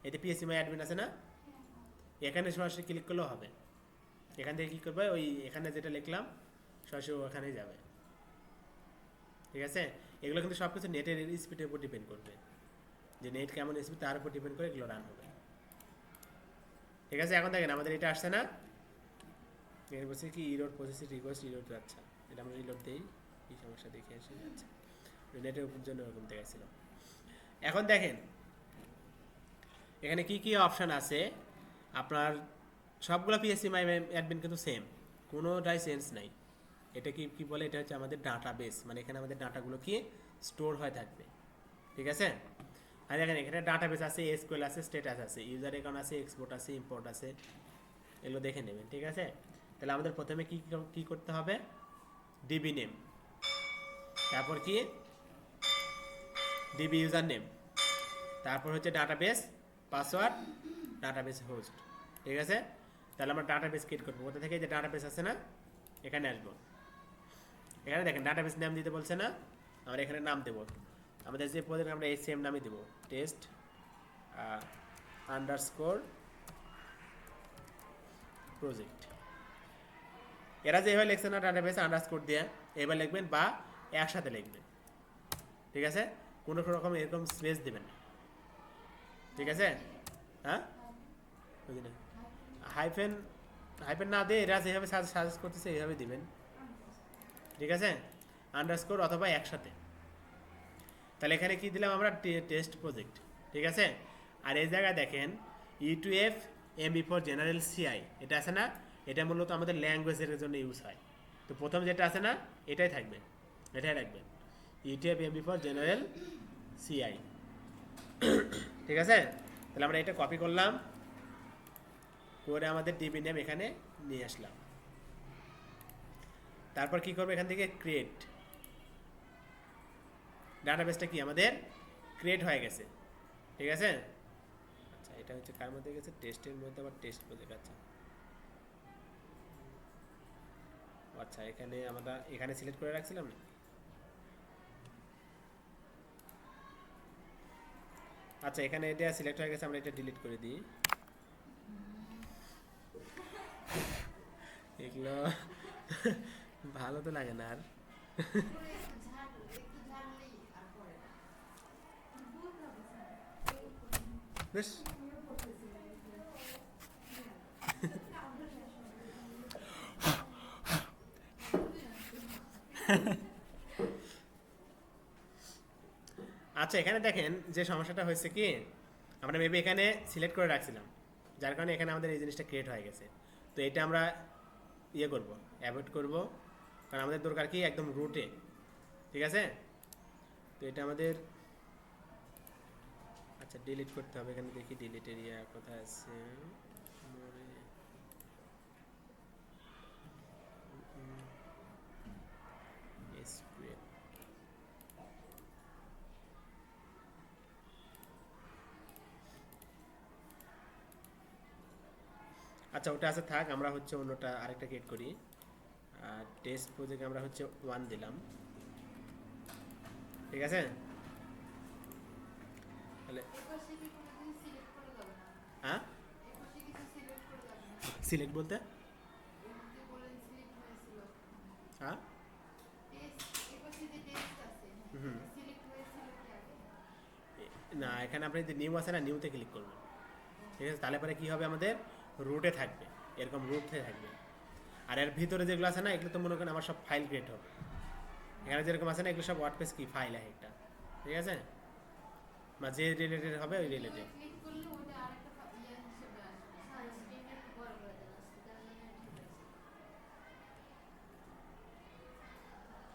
Speaker 1: এতে পিএসপি মাই অ্যাডমিন আছে না, এখানে সরাসরি ক্লিক করলেও হবে। এখান থেকে কী করবে, ওই এখানে যেটা লিখলাম সরাসরি ওখানেই যাবে, ঠিক আছে? এগুলো কিন্তু সব কিছু নেটের স্পিডের উপর ডিপেন্ড করবে, যে নেট কেমন স্পিড তার উপর ডিপেন্ড করে এগুলো রান হবে, ঠিক আছে? এখন দেখেন আমাদের এটা আসছে না, এর বলছে কি ইরোড প্রসেসিং রিকোয়েস্ট ইরোড, আচ্ছা এটা আমরা ইরোড দিই, এই সমস্যা দেখে আসি, আচ্ছা নেটের উপর জন্য এরকম দেখাচ্ছিল। এখন দেখেন এখানে কি কি অপশান আছে, আপনার সবগুলো পিএসসি মাই অ্যাডমিন কিন্তু সেম, কোনোটাই চেঞ্জ নাই। এটা কি কি বলে, এটা হচ্ছে আমাদের ডাটাবেস, মানে এখানে আমাদের ডাটাগুলো কি স্টোর হয়ে থাকবে, ঠিক আছে? আর দেখেন এখানে ডাটাবেস আছে, এসকিউএল আছে, স্ট্যাটাস আছে, ইউজার অ্যাকাউন্ট আছে, এক্সপোর্ট আছে, ইম্পোর্ট আছে, এগুলো দেখে নেবেন, ঠিক আছে? তাহলে আমাদের প্রথমে কি কি করতে হবে, ডিবি নেম, তারপর কি ডিবি ইউজার নেম, তারপর হচ্ছে ডাটাবেস পাসওয়ার্ড, ডাটাবেস হোস্ট, ঠিক আছে? তাহলে আমরা ডাটাবেস ক্রিয়েট করবো, কোথা থেকে যে ডাটাবেস আছে না, এখানে আসবো। এখানে দেখেন ডাটাবেস নাম দিতে বলছে না, আমরা এখানে নাম দেবো, আমাদের যে প্রজেক্ট আমরা এই সেম নামই দেবো, টেস্ট আন্ডারস্কোর প্রজেক্ট। এরা যেভাবে লিখছে না ডাটাবেস আন্ডারস্কোর দিয়ে এবার লিখবেন বা একসাথে লিখবেন, ঠিক আছে? কোনো রকম এরকম স্পেস দেবেন না, ঠিক আছে? হ্যাঁ বুঝলেন, হাইফেন হাইফেন না দিয়ে এরা যেভাবে সাজেস্ট করতেছে এইভাবে দিবেন, ঠিক আছে? আন্ডারস্কোর অথবা একসাথে। তাহলে এখানে কি দিলাম আমরা টেস্ট প্রজেক্ট, ঠিক আছে? আর এই জায়গায় দেখেন UTF MB for general CI এটা আছে না, এটা মূলত আমাদের ল্যাঙ্গুয়েজের জন্য ইউজ হয়। তো প্রথম যেটা আছে না এটাই থাকবে, এটাই রাখবেন, UTF MB for general CI, ঠিক আছে? তাহলে আমরা এটা কপি করলাম, করে আমাদের ডিবি নেম এখানে নিয়ে আসলাম। তারপর কি করবো, এখান থেকে ক্রিয়েট, ডাটাবেসটা কি আমাদের ক্রিয়েট হয়ে গেছে, ঠিক আছে? আচ্ছা এটা হচ্ছে কার মধ্যে গেছে, টেস্টের মধ্যে আবার টেস্ট প্রজেক্ট, আচ্ছা আচ্ছা এখানে আমরা এখানে সিলেক্ট করে রাখছিলাম না, আচ্ছা এখানে এটা সিলেক্ট হয়ে গেছে, আমরা এটা ডিলিট করে দিই, এগুলো ভালো তো লাগে না আর বেশ আচ্ছা এখানে দেখেন যে সমস্যাটা হয়েছে কি, আমরা মেবি এখানে সিলেক্ট করে রাখছিলাম, যার কারণে এখানে আমাদের এই জিনিসটা ক্রিয়েট হয়ে গেছে। তো এটা আমরা ইয়ে করবো, অ্যাভয়েড করবো, কারণ আমাদের দরকার কি একদম রুটে, ঠিক আছে? তো এটা আমাদের আচ্ছা ডিলিট করতে হবে, এখানে দেখি ডিলিট এরিয়া কোথায় আছে, আচ্ছা ওটা আছে থাক, আমরা হচ্ছে অন্যটা আরেকটা ক্রিয়েট করি। টেস্ট প্রজেক্ট আমরা হচ্ছে 1 দিলাম, ঠিক আছে? তাহলে হ্যাঁ সিলেক্ট বলতে হ্যাঁ হুম না, এখানে আপনি যদি নিউ আছে না, নিউতে ক্লিক করবেন, ঠিক আছে? তাহলে পরে কী হবে, আমাদের রুটে থাকবে, এরকম রুটে থাকবে। আর এর ভিতরে যেগুলো আছে না, এগুলো তো মনে করেন আমার সব ফাইল ক্রিয়েট হবে। এখানে যেরকম আছে না, এগুলো সব ওয়ার্ডপ্রেস কি ফাইল এক একটা, ঠিক আছে? বা যে রিলেটেড হবে ওই রিলেটেড,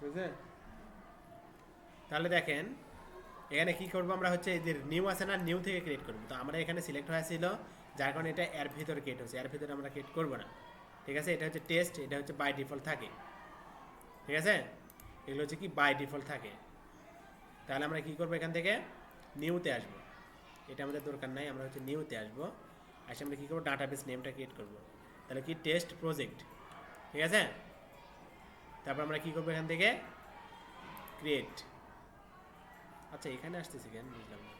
Speaker 1: বুঝলেন? তাহলে দেখেন এখানে কি করবো আমরা, হচ্ছে এই যে নিউ আছে না, নিউ থেকে ক্রিয়েট করবো। তো আমরা এখানে সিলেক্ট হয়েছিল, যার কারণে এটা এর ভিতরে ক্রিয়েট হচ্ছে, এর ভিতরে আমরা ক্রিয়েট করবো না, ঠিক আছে? এটা হচ্ছে টেস্ট, এটা হচ্ছে বাই ডিফল্ট থাকে, ঠিক আছে? এগুলো হচ্ছে কি বাই ডিফল্ট থাকে। তাহলে আমরা কি করবো, এখান থেকে নিউতে আসবো, এটা আমাদের দরকার নাই, আমরা হচ্ছে নিউতে আসবো। আসে আমরা কী করবো, ডাটাবেস নেমটা ক্রিয়েট করবো, তাহলে কি টেস্ট প্রজেক্ট, ঠিক আছে? তারপর আমরা কী করবো, এখান থেকে ক্রিয়েট। আচ্ছা এখানে আসতেছি কেন বুঝলাম না।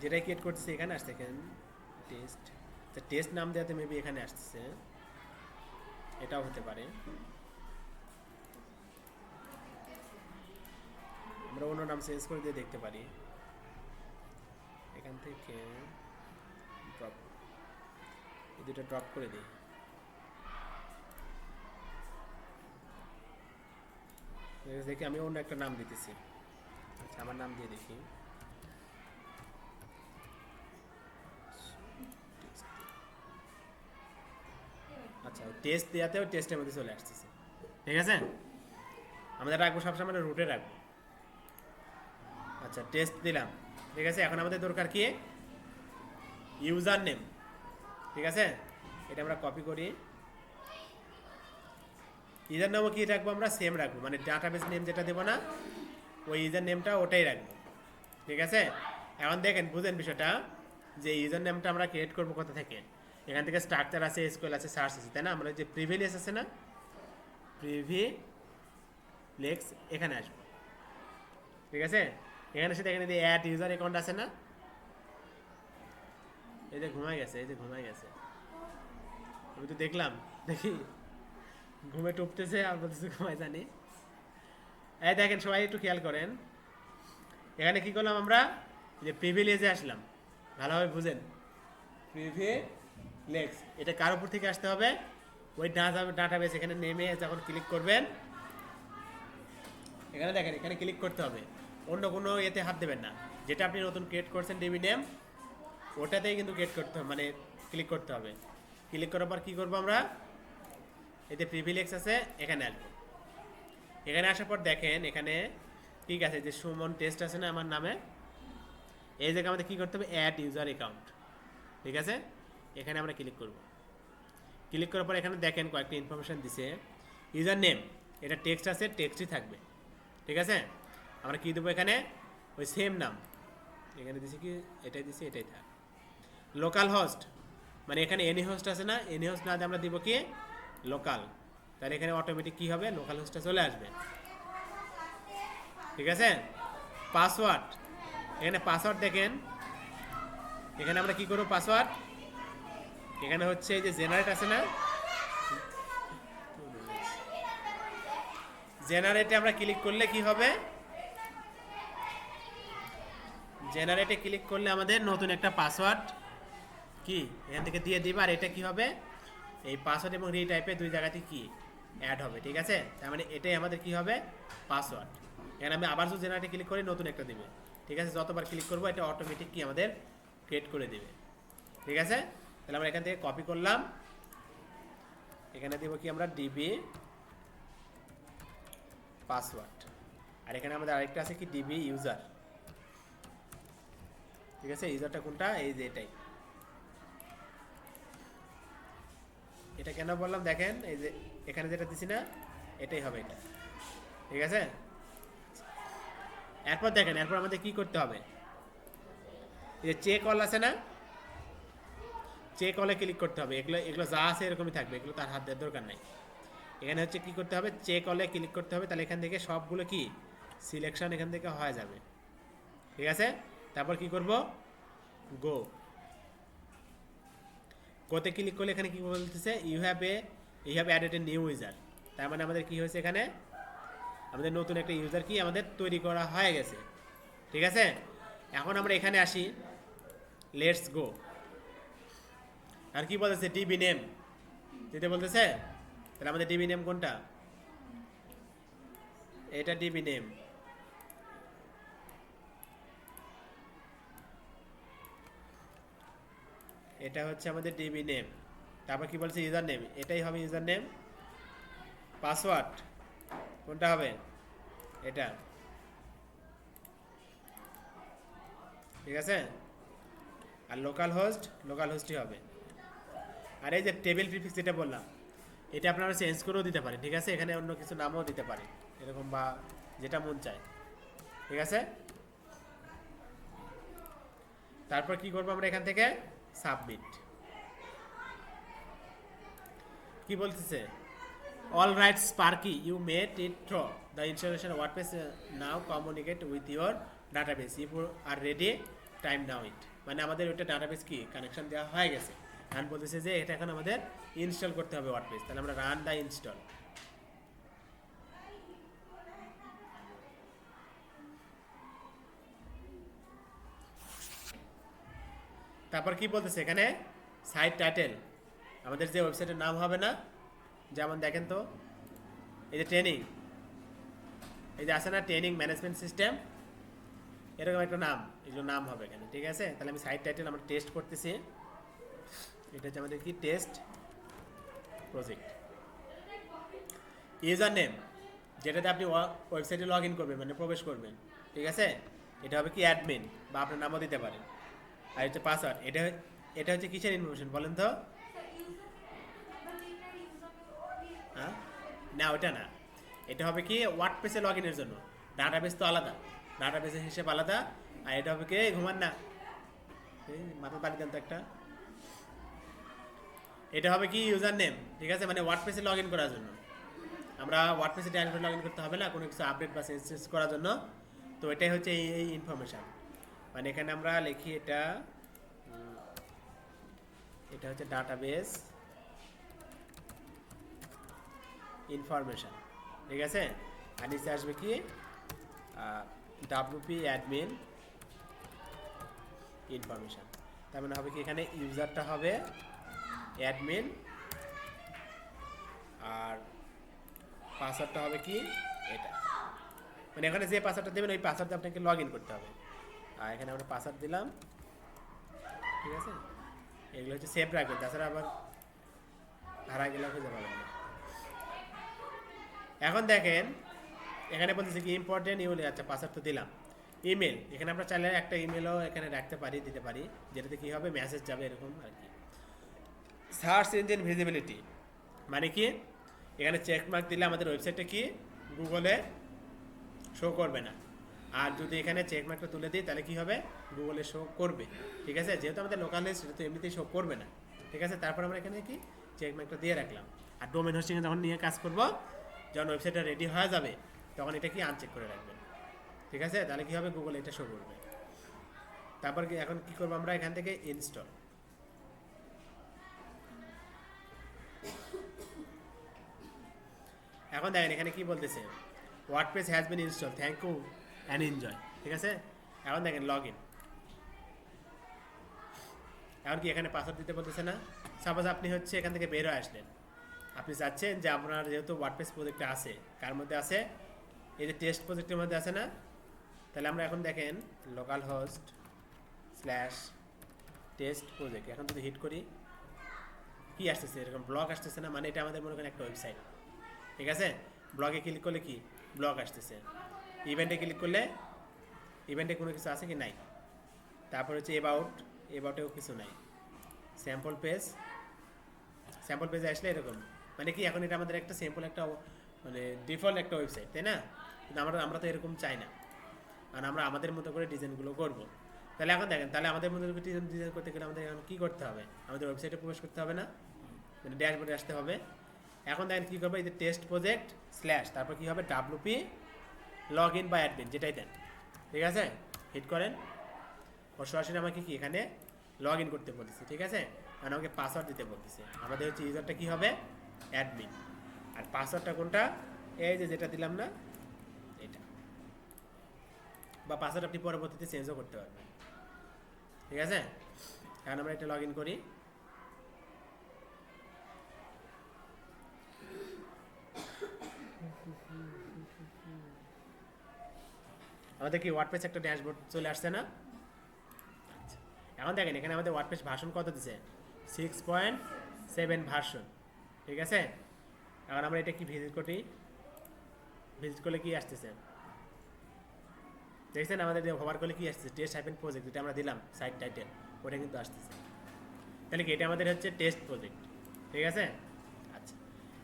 Speaker 1: যেটাই ক্রিয়েট করতেছি এখানে আসছে কেন, টেস্ট, আচ্ছা টেস্ট নাম দেওয়াতে মেবি এখানে আসতেছে, এটাও হতে পারে। আমরা অন্য নাম চেঞ্জ করে দিয়ে দেখতে পারি, এখান থেকে ড্রপ, এই দুটো ড্রপ করে দিই। দেখি আমি অন্য একটা নাম দিতেছি, আচ্ছা আমার নাম দিয়ে দেখি, আচ্ছা টেস্ট দেওয়াতেও টেস্টের মধ্যে চলে আসতেছে, ঠিক আছে? আমাদের রাখবো সবসময় রুটে রাখবো। আচ্ছা টেস্ট দিলাম, ঠিক আছে? এখন আমাদের দরকার কি, ইউজার নেম, ঠিক আছে? এটা আমরা কপি করি, ইউজার নেমও কি রাখবো আমরা, সেম রাখবো, মানে ডাটাবেস নেম যেটা দেবো না, ওই ইউজার নেমটা ওটাই রাখবো, ঠিক আছে? এখন দেখেন বুঝেন বিষয়টা, যে ইউজার নেমটা আমরা ক্রিয়েট করবো কোথা থেকে, এখান থেকে স্ট্রাকচার আছে, এসকিউএল আছে, সার্চ আছে, তাই না? আমরা যে প্রিভিলেজ আছে না, প্রিভিলেক্স, এখানে আসবো, ঠিক আছে? এখানে এসে এখানে অ্যাড ইউজার অ্যাকাউন্ট আছে না, এই যে ঘুমাই গেছে, এই যে ঘুমাই গেছে, আমি তো দেখলাম, দেখি ঘুমে টুপতেছে আর বলতেছে ঘুমাই জানি। এই দেখেন সবাই একটু খেয়াল করেন, এখানে কি করলাম আমরা, যে প্রিভিলেজে আসলাম, ভালোভাবে বুঝেন, প্রিভিলেক্স, এটা কার উপর থেকে আসতে হবে, ওই ডাটাবেস, এখানে নেমে যখন ক্লিক করবেন, এখানে দেখেন এখানে ক্লিক করতে হবে, অন্য কোনো এতে হাত দেবেন না, যেটা আপনি নতুন ক্রিয়েট করছেন ডিবি নেম, ওটাতেই কিন্তু ক্রিয়েট করতে হবে, মানে ক্লিক করতে হবে। ক্লিক করার পর কী করবো আমরা, এতে প্রিভিলেক্স আছে, এখানে আসবো। এখানে আসার পর দেখেন এখানে ঠিক আছে, যে সুমন টেস্ট আছে না আমার নামে, এই জায়গায় আমাদের কী করতে হবে, অ্যাড ইউজার অ্যাকাউন্ট, ঠিক আছে? এখানে আমরা ক্লিক করব। ক্লিক করার পর এখানে দেখেন কয়েকটা ইনফরমেশান দিছে, ইউজার নেম, এটা টেক্সট আছে, টেক্সটই থাকবে, ঠিক আছে? আমরা কী দেবো এখানে, ওই সেম নাম, এখানে দিছি কি, এটাই দিছি, এটাই থাক। লোকাল হোস্ট, মানে এখানে এনি হোস্ট আছে না, এনি হোস্ট না দিয়ে আমরা দিব কি, লোকাল, তাহলে এখানে অটোমেটিক কী হবে, লোকাল হোস্টটা চলে আসবে, ঠিক আছে? পাসওয়ার্ড, এখানে পাসওয়ার্ড দেখেন, এখানে আমরা কি করব, পাসওয়ার্ড এখানে হচ্ছে এই যে জেনারেট আছে না, জেনারেটে আমরা ক্লিক করলে কি হবে, জেনারেটে ক্লিক করলে আমাদের নতুন একটা পাসওয়ার্ড কি এখান থেকে দিয়ে দিবা, আর এটা কি হবে, এই পাসওয়ার্ড এবং রিটাইপে দুই জায়গাতে কি অ্যাড হবে, ঠিক আছে? তার মানে এটাই আমাদের কি হবে, পাসওয়ার্ড। এখানে আমি আবার যদি জেনারেটে ক্লিক করি, নতুন একটা দিবে, ঠিক আছে? যতবার ক্লিক করবো এটা অটোমেটিক কি আমাদের ক্রিয়েট করে দেবে, ঠিক আছে? তাহলে আমরা এখান থেকে কপি করলাম, এখানে দেবো কি আমরা ডিবি পাসওয়ার্ড, আর এখানে আমাদের আরেকটা আছে কি ডিবি ইউজার, ঠিক আছে? ইউজারটা কোনটা, এই যে এটাই, এটা কেন বললাম দেখেন, এই যে এখানে যেটা দিছি না, এটাই হবে এটা, ঠিক আছে? এরপর দেখেন, এরপর আমাদের কি করতে হবে, এই যে চেক অল আছে না, চেক অলে ক্লিক করতে হবে। এগুলো এগুলো যা আছে এরকমই থাকবে, এগুলো তার হাত দেওয়ার দরকার নেই। এখানে হচ্ছে কি করতে হবে, চেক অলে ক্লিক করতে হবে, তাহলে এখান থেকে সবগুলো কি সিলেকশন এখান থেকে হয়ে যাবে। ঠিক আছে, তারপর কি করব, গো, গোতে ক্লিক করলে এখানে কি বলতেছে, you have added a new user. তার মানে আমাদের কি হয়েছে, এখানে আমাদের নতুন একটা ইউজার কি আমাদের তৈরি করা হয়ে গেছে। ঠিক আছে, এখন আমরা এখানে আসি, লেটস গো। আর কি বলতেছে, ডিবি নেম দিতে বলতেছে। তাহলে আমাদের ডিবি নেম কোনটা, এটা ডিবি নেম। এটা হচ্ছে আমাদের ডিবি নেম। তারপর কি বলছে, ইউজার নেম, এটাই হবে ইউজার নেম। পাসওয়ার্ড কোনটা হবে, এটা। ঠিক আছে, আর লোকাল হোস্টই হবে। আর এই যে টেবিল প্রিফিক্স যেটা বললাম, এটা আপনারা চেঞ্জ করেও দিতে পারেন। ঠিক আছে, এখানে অন্য কিছু নামও দিতে পারেন এরকম, বা যেটা মন চায়। ঠিক আছে, তারপর কি করবো আমরা এখান থেকে, সাবমিট। কি বলতেছে, all right Sparky, you made it through the installation WordPress now communicate with your database, if you are ready time now it. মানে আমাদের ওইটা ডাটাবেস কি কানেকশন দেওয়া হয়ে গেছে। এখন বলতেছে যে এটা এখন আমাদের ইনস্টল করতে হবে ওয়ার্ডপ্রেস। তাহলে আমরা রান দ্য ইনস্টল। তারপর কি বলতেছে এখানে, সাইট টাইটেল, আমাদের যে ওয়েবসাইটের নাম হবে না, যেমন দেখেন তো, এই যে ট্রেনিং, এই যে আছে না ট্রেনিং ম্যানেজমেন্ট সিস্টেম, এরকম একটা নাম, এগুলো নাম হবে এখানে। ঠিক আছে, তাহলে আমি সাইট টাইটেল আমরা টেস্ট করতেছি, এটা হচ্ছে আমাদের কি টেস্ট প্রজেক্ট। ইউজার নেম, যেটাতে আপনি ওয়েবসাইটে লগ ইন করবেন, মানে প্রবেশ করবেন। ঠিক আছে, এটা হবে কি অ্যাডমিন, বা আপনার নামও দিতে পারেন। আর হচ্ছে পাসওয়ার্ড, এটা হচ্ছে কিসের ইনফরমেশন বলেন তো, হ্যাঁ না ওটা না, এটা হবে কি ওয়ার্ডপ্রেসে লগ ইনের জন্য। ডাটাবেস তো আলাদা, ডাটাবেসের হিসেব আলাদা। আর এটা হবে কি, ঘুমান না, মাথা পানি দেন তো একটা, এটা হবে কি ইউজার নেম। ঠিক আছে, মানে ওয়ার্ডপ্রেসে লগ ইন করার জন্য। আমরা ওয়ার্ডপ্রেসে ডাইরেক্ট লগ ইন করতে হবে না কোনো কিছু আপডেট বা চেঞ্জ করার জন্য। তো এটাই হচ্ছে এই ইনফরমেশান। মানে এখানে আমরা লিখি এটা, এটা হচ্ছে ডাটাবেস ইনফরমেশান। ঠিক আছে, আর নিচে আসবে কি ডাব্লিউপি অ্যাডমিন ইনফরমেশান। তার মানে হবে কি, এখানে ইউজারটা হবে অ্যাডমিন, আর পাসওয়ার্ডটা হবে কি এটা। মানে এখানে যে পাসওয়ার্ডটা দেবেন ওই পাসওয়ার্ডে আপনাকে লগ ইন করতে হবে। আর এখানে আমরা পাসওয়ার্ড দিলাম। ঠিক আছে, এগুলো হচ্ছে সেভ রাখবেন, তাছাড়া আবার হারা গেলে খুঁজে পাবেন না। এখন দেখেন এখানে বলতেছে কি ইম্পর্টেন্ট ইমেল, আচ্ছা পাসওয়ার্ড তো দিলাম। ইমেল, এখানে আমরা চাইলে একটা ইমেলও এখানে রাখতে পারি, দিতে পারি, যেটাতে কি হবে মেসেজ যাবে এরকম আর কি। সার্চ ইঞ্জিন ভিজিবিলিটি, মানে কি এখানে চেকমার্ক দিলে আমাদের ওয়েবসাইটে কি গুগলে শো করবে না। আর যদি এখানে চেকমার্কটা তুলে দিই তাহলে কি হবে, গুগলে শো করবে। ঠিক আছে, যেহেতু আমাদের লোকাল নেই সেটা তো এমনিতেই শো করবে না। ঠিক আছে, তারপর আমরা এখানে কি চেকমার্কটা দিয়ে রাখলাম। আর ডোমেন হোস্টিংয়ে যখন নিয়ে কাজ করব, যখন ওয়েবসাইটটা রেডি হয়ে যাবে তখন এটা কি আনচেক করে রাখবেন। ঠিক আছে, তাহলে কি হবে, গুগল এটা শো করবে। তারপর কি এখন কি করবো আমরা, এখান থেকে ইনস্টল। এখন দেখেন এখানে কি বলতেছে, WordPress has been install, thank you and enjoy. ঠিক আছে, এখন দেখেন লগ ইন। এখন কি এখানে পাসওয়ার্ড দিতে বলতেছে না। সাপোজ আপনি হচ্ছে এখান থেকে বের হয়ে আসলেন, আপনি চাচ্ছেন যে আপনার যেহেতু ওয়ার্ডপ্রেস প্রজেক্টটা আছে, কার মধ্যে আছে, এই যে টেস্ট প্রজেক্টের মধ্যে আছে না। তাহলে আমরা এখন দেখেন local host slash test project, এখন যদি হিট করি কি আসতেছে, এরকম ব্লগ আসতেছে না, মানে এটা আমাদের মনে করেন একটা ওয়েবসাইট। ঠিক আছে, ব্লগে ক্লিক করলে কি ব্লগ আসতেছে, ইভেন্টে ক্লিক করলে ইভেন্টে কোনো কিছু আছে কি নাই। তারপর হচ্ছে এবাউটেও কিছু নাই। স্যাম্পল পেজে আসলে এরকম, মানে কি এখন এটা আমাদের একটা স্যাম্পল, একটা মানে ডিফল্ট একটা ওয়েবসাইট, তাই না। কিন্তু আমরা তো এরকম চাই না। কারণ আমরা আমাদের মতো করে ডিজাইনগুলো করব। তাহলে এখন দেখেন, তাহলে আমাদের মতো করে ডিজাইন করতে গেলে আমাদের এখন কী করতে হবে, আমাদের ওয়েবসাইটে প্রবেশ করতে হবে না, মানে ড্যাশবোর্ডে আসতে হবে। এখন দেখেন কী করবে, এই যে টেস্ট প্রজেক্ট স্ল্যাশ তারপর কী হবে WP লগ ইন বা অ্যাডমিন যেটাই দেন, ঠিক আছে, হিট করেন। ও সরাসরি আমাকে কি এখানে লগ ইন করতে বলতেছে, ঠিক আছে, কারণ আমাকে পাসওয়ার্ড দিতে বলতেছে। আমাদের হচ্ছে ইউজারটা কী হবে, অ্যাডমিন, আর পাসওয়ার্ডটা কোনটা, এই যে যেটা দিলাম না এটা, বা পাসওয়ার্ড আপনি পরবর্তীতে চেঞ্জও করতে পারবেন, ঠিক আছে। এখন আমরা এটা লগ ইন করি। আমাদের কি ওয়ার্ডপ্রেস একটা ড্যাশবোর্ড চলে আসছে না। আচ্ছা, এখন দেখেন এখানে আমাদের ওয়ার্ডপ্রেস ভার্সন কত দিছে, 6.7 ভার্সন, ঠিক আছে। এখন আমরা এটা কি ভিজিট করি, ভিজিট করলে কি আসতেছে দেখছেন, আমাদের হোভার করলে কি আসতেছে, টেস্ট হাইপেন প্রজেক্ট যেটা আমরা দিলাম সাইট টাইটেল, ওটা কিন্তু আসতেছে। তাহলে কি এটা আমাদের হচ্ছে টেস্ট প্রজেক্ট, ঠিক আছে। আচ্ছা,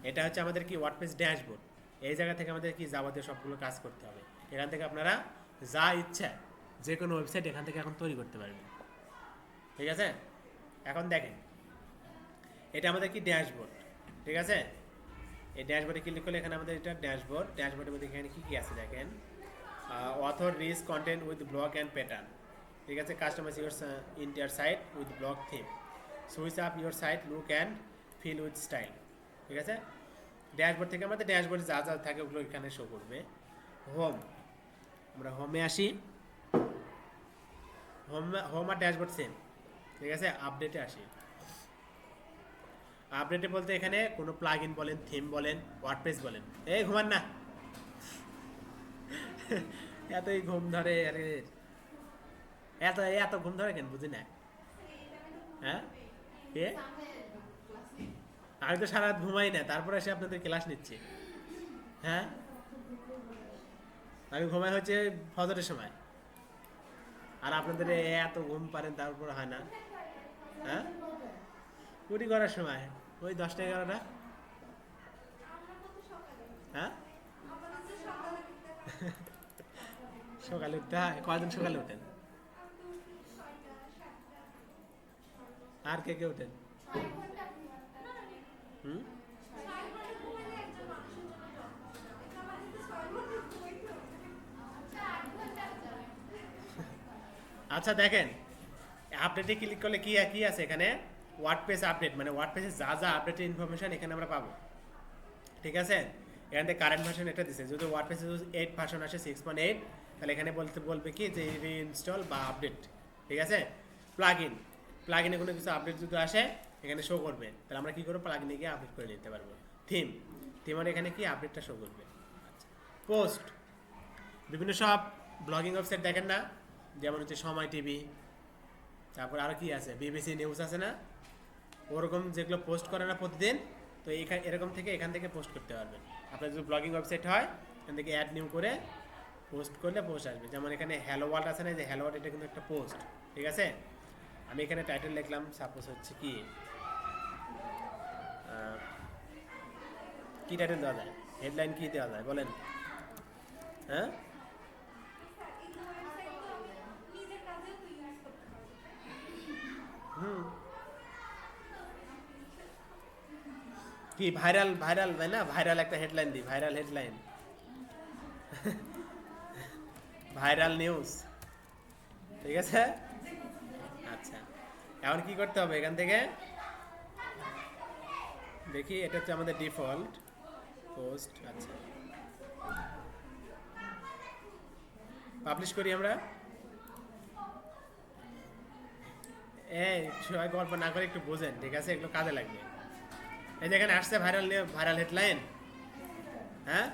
Speaker 1: এটা হচ্ছে আমাদের কি ওয়ার্ডপ্রেস ড্যাশবোর্ড। এই জায়গা থেকে আমাদের কি যাবতীয় সবগুলো কাজ করতে হবে। এখান থেকে আপনারা যা ইচ্ছা যে কোনো ওয়েবসাইট এখান থেকে এখন তৈরি করতে পারবেন, ঠিক আছে। এখন দেখেন এটা আমাদের কি ড্যাশবোর্ড, ঠিক আছে। এই ড্যাশবোর্ডে ক্লিক করলে এখানে আমাদের এটা ড্যাশবোর্ড, ড্যাশবোর্ডের মধ্যে এখানে কী কী আছে দেখেন, author rich content with block and pattern, ঠিক আছে, customize your inter site with block theme, switch up your site look and feel with style, ঠিক আছে। ড্যাশবোর্ড থেকে আমাদের ড্যাশবোর্ডে যা যা থাকে ওগুলো এখানে শো করবে। হোম, আমরা হোমে আসি, হোম আর ড্যাশবোর্ড সেম, ঠিক আছে। আপডেটে আসি, আপডেটে বলতে এখানে কোনো প্লাগ ইন বলেন, থিম বলেন, ওয়ার্ডপ্রেস বলেন, এই ঘুমান না এতই ঘুম ধরে, আরে এত এত ঘুম ধরে কেন বুঝি না, হ্যাঁ কে, আমি তো সারা রাত ঘুমাই না, তারপরে এসে আপনাদের ক্লাস নিচ্ছি, হ্যাঁ আমি ঘুমাই হচ্ছে ফজরের সময়, আর আপনাদের এত ঘুম পারেন তারপর হয় না, হ্যাঁ কুড়ি করার সময় ওই 10টা 11টা, হ্যাঁ সকালে উঠতে হয়, কয়দিন সকালে উঠেন, আর কে কে উঠেন, হুম আচ্ছা দেখেন আপডেটে ক্লিক করলে কি কি আছে এখানে, ওয়ার্ডপ্রেস আপডেট, মানে ওয়ার্ডপ্রেসে যা যা আপডেটের ইনফরমেশন এখানে আমরা পাবো, ঠিক আছে। এখান থেকে কারেন্ট ভার্সন এটা দিচ্ছে, যদি ওয়ার্ডপ্রেসে 8 ভার্সন আসে 6.8, তাহলে এখানে বলবে কি যে রিইনস্টল বা আপডেট, ঠিক আছে। প্লাগইনে কোনো কিছু আপডেট যদি আসে এখানে শো করবে, তাহলে আমরা কি করবো, প্লাগইনে গিয়ে আপডেট করে নিতে পারবো। থিমের এখানে কি আপডেটটা শো করবে। আচ্ছা, পোস্ট, বিভিন্ন সব ব্লগিং ওয়েবসাইট দেখেন না, যেমন হচ্ছে সময় টিভি, তারপর আরও কি আছে, BBC নিউজ আছে না, ওরকম যেগুলো পোস্ট করে না প্রতিদিন, তো এরকম থেকে এখান থেকে পোস্ট করতে পারবেন। আপনার যদি ব্লগিং ওয়েবসাইট হয় এখান থেকে অ্যাড নিউ করে পোস্ট করলে পোস্ট আসবে। যেমন এখানে হ্যালো ওয়ার্ল্ড আছে না, যে হ্যালো ওয়ার্ল্ড, এটা কিন্তু একটা পোস্ট, ঠিক আছে। আমি এখানে টাইটেল লিখলাম, সাপোজ হচ্ছে কি কি টাইটেল দেওয়া যায়, হেডলাইন কি দেওয়া যায় বলেন, হ্যাঁ হুম কি ভাইরাল ভাইরাল তাই না, ভাইরাল একটা হেডলাইন দিই, ভাইরাল হেডলাইন, ভাইরাল নিউজ, ঠিক আছে। আচ্ছা, এখন কি করতে হবে, এখান থেকে দেখি, এটা হচ্ছে আমাদের ডিফল্ট পোস্ট। আচ্ছা, পাবলিশ করি আমরা, এই সবাই গল্প না করে একটু বোঝেন, ঠিক আছে, এগুলো কাজে লাগবে। এই যে এখানে আসছে ভাইরাল হেডলাইন, হ্যাঁ,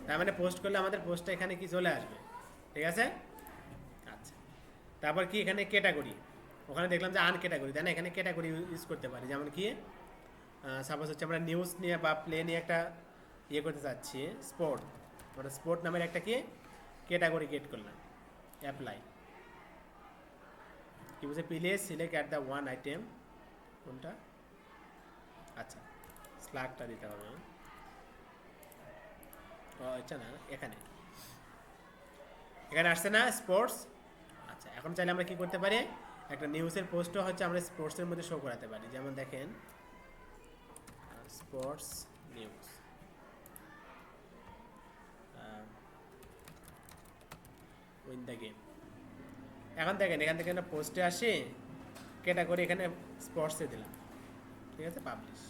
Speaker 1: তার মানে পোস্ট করলে আমাদের পোস্টটা এখানে কি চলে আসবে, ঠিক আছে। আচ্ছা, তারপর কি এখানে ক্যাটাগরি, ওখানে দেখলাম যে আনক্যাটাগরি, তাই না, এখানে ক্যাটাগরি ইউজ করতে পারি। যেমন কি সাপোজ হচ্ছে আমরা নিউজ নিয়ে বা প্লে নিয়ে একটা ইয়ে করতে চাচ্ছি, স্পোর্ট, মানে স্পোর্ট নামের একটা কি ক্যাটাগরি ক্রিয়েট করলাম, অ্যাপ্লাই, কি বলছে, please select at the one item, কোনটা, আচ্ছা স্ল্যাগটা দিতে হবে, ও আচ্ছা না, এখানে এখানে আসছে না স্পোর্টস। আচ্ছা, এখন চাইলে আমরা কি করতে পারি, একটা নিউজের পোস্টও হচ্ছে আমরা স্পোর্টসের মধ্যে শো করাতে পারি। যেমন দেখেন sports news, win the game. এখন দেখেন এখান থেকে একটা পোস্টে আসি, ক্যাটাগরি এখানে স্পোর্টসে দিলাম, ঠিক আছে, পাবলিশ।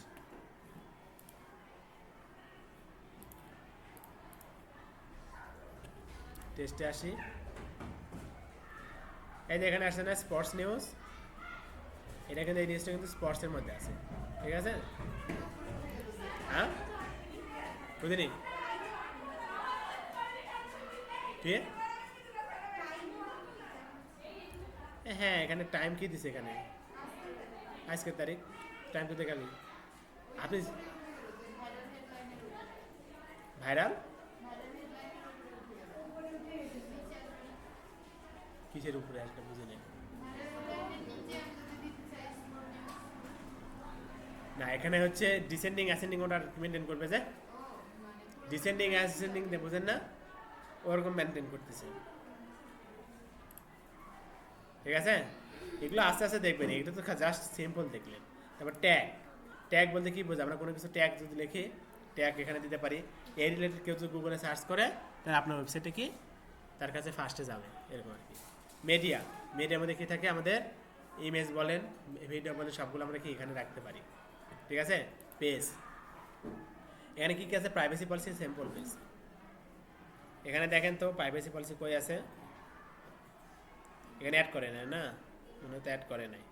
Speaker 1: টেস্টে আসি, এই যে এখানে আসছে না স্পোর্টস নিউজ, এটা কিন্তু এই নিউজটা কিন্তু স্পোর্টসের মধ্যে আছে, ঠিক আছে। হ্যাঁ বুঝিনি, ঠিক, হ্যাঁ এখানে টাইম কি দিছে, এখানে আজকের তারিখ, টাইম তো দেখাবি আপনি। ভাইরাল কিসের উপরে একটা বুঝে নেই না, এখানে হচ্ছে ডিসেন্ডিং অ্যাসেন্ডিং ওটা মেনটেন করবে, যে ডিসেন্ডিং অ্যাসেন্ডিং বুঝেন না, ওরকম মেনটেন করতেছে, ঠিক আছে। এগুলো আস্তে আস্তে দেখবেন, এগুলো তো জাস্ট সিম্পল দেখলেন। তারপর ট্যাগ, ট্যাগ বলতে কি বোঝে, আমরা কোনো কিছু ট্যাগ যদি লিখি, ট্যাগ এখানে দিতে পারি। এই রিলেটেড কেউ যদি গুগলে সার্চ করে, তাহলে আপনার ওয়েবসাইটে কি তার কাছে ফার্স্টে যাবে, এরকম আর কি। মিডিয়া, মিডিয়ার মধ্যে কী থাকে, আমাদের ইমেজ বলেন, ভিডিও বলেন, সবগুলো আমরা কি এখানে রাখতে পারি, ঠিক আছে। পেজ, এখানে কী কী আছে, প্রাইভেসি পলিসি, সিম্পল পেজ। এখানে দেখেন তো প্রাইভেসি পলিসি কই আছে, এখানে অ্যাড করে নাই না, মনে হয়তো অ্যাড করে নাই।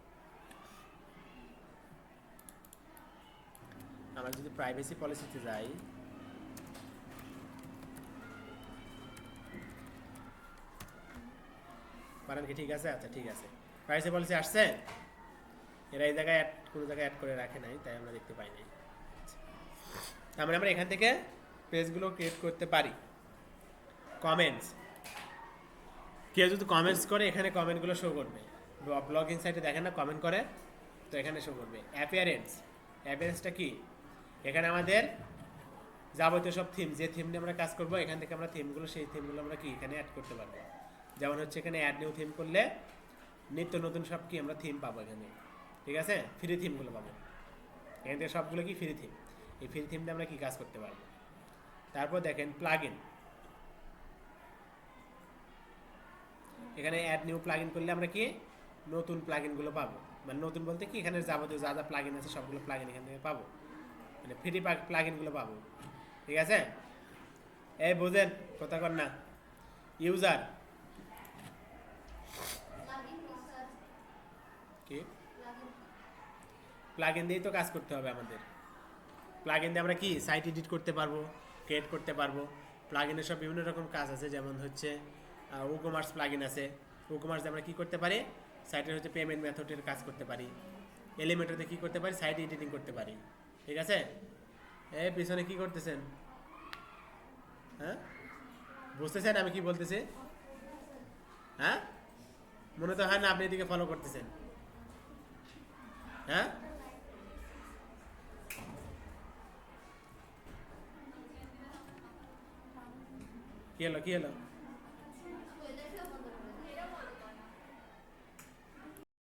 Speaker 1: আমরা যদি প্রাইভেসি পলিসিতে যাই, পারেন কি, ঠিক আছে, আচ্ছা ঠিক আছে, প্রাইভেসি পলিসি আসছে, এরা এই জায়গায় কোনো জায়গায় অ্যাড করে রাখে নাই, তাই আমরা দেখতে পাই নাই। তার মানে আমরা এখান থেকে পেজগুলো ক্রিয়েট করতে পারি। কমেন্টস, কেউ যদি কমেন্টস করে, এখানে কমেন্টগুলো শো করবে। ব্লগ ইন সাইটে দেখেন না কমেন্ট করে, তো এখানে শো করবে। অ্যাপিয়ারেন্স, অ্যাপিয়ারেন্সটা কি, এখানে আমাদের যাবতীয় সব থিম, যে থিম নিয়ে আমরা কাজ করবো, এখান থেকে আমরা থিমগুলো, সেই থিমগুলো আমরা কি এখানে অ্যাড করতে পারবো। যেমন হচ্ছে এখানে অ্যাড নিউ থিম করলে নিত্য নতুন সব কি আমরা থিম পাবো এখানে, ঠিক আছে, ফ্রি থিমগুলো পাবো এখান থেকে, সবগুলো কি ফ্রি থিম। এই ফ্রি থিম দিয়ে আমরা কি কাজ করতে পারবো। তারপর দেখেন প্লাগইন, এখানে অ্যাড নিউ প্লাগইন করলে আমরা কি নতুন প্লাগইনগুলো পাবো। মানে নতুন বলতে কি, এখানে যাবতীয় যা যা প্লাগইন আছে সবগুলো প্লাগইন এখান থেকে পাবো, মানে ফ্রি প্লাগইনগুলো পাবো, ঠিক আছে। এই বোঝেন কথা কর না। ইউজার কি, প্লাগইন দিয়েই তো কাজ করতে হবে আমাদের। প্লাগইন দিয়ে আমরা কি সাইট এডিট করতে পারবো, ক্রিয়েট করতে পারবো। প্লাগইনের সব বিভিন্ন রকম কাজ আছে, যেমন হচ্ছে উকমার্স প্লাগইন আছে। উকমার্স দিয়ে আমরা কী করতে পারি, সাইটের হচ্ছে পেমেন্ট মেথডের কাজ করতে পারি। এলিমেন্টরতে কী করতে পারি, সাইট এডিটিং করতে পারি, ঠিক আছে। এই পিছনে কি করতেছেন, হ্যাঁ বুঝতেছেন আমি কি বলতেছি, হ্যাঁ মনে তো হয় না আপনি এদিকে ফলো করতেছেন, হ্যাঁ। কি হলো, কি হলো?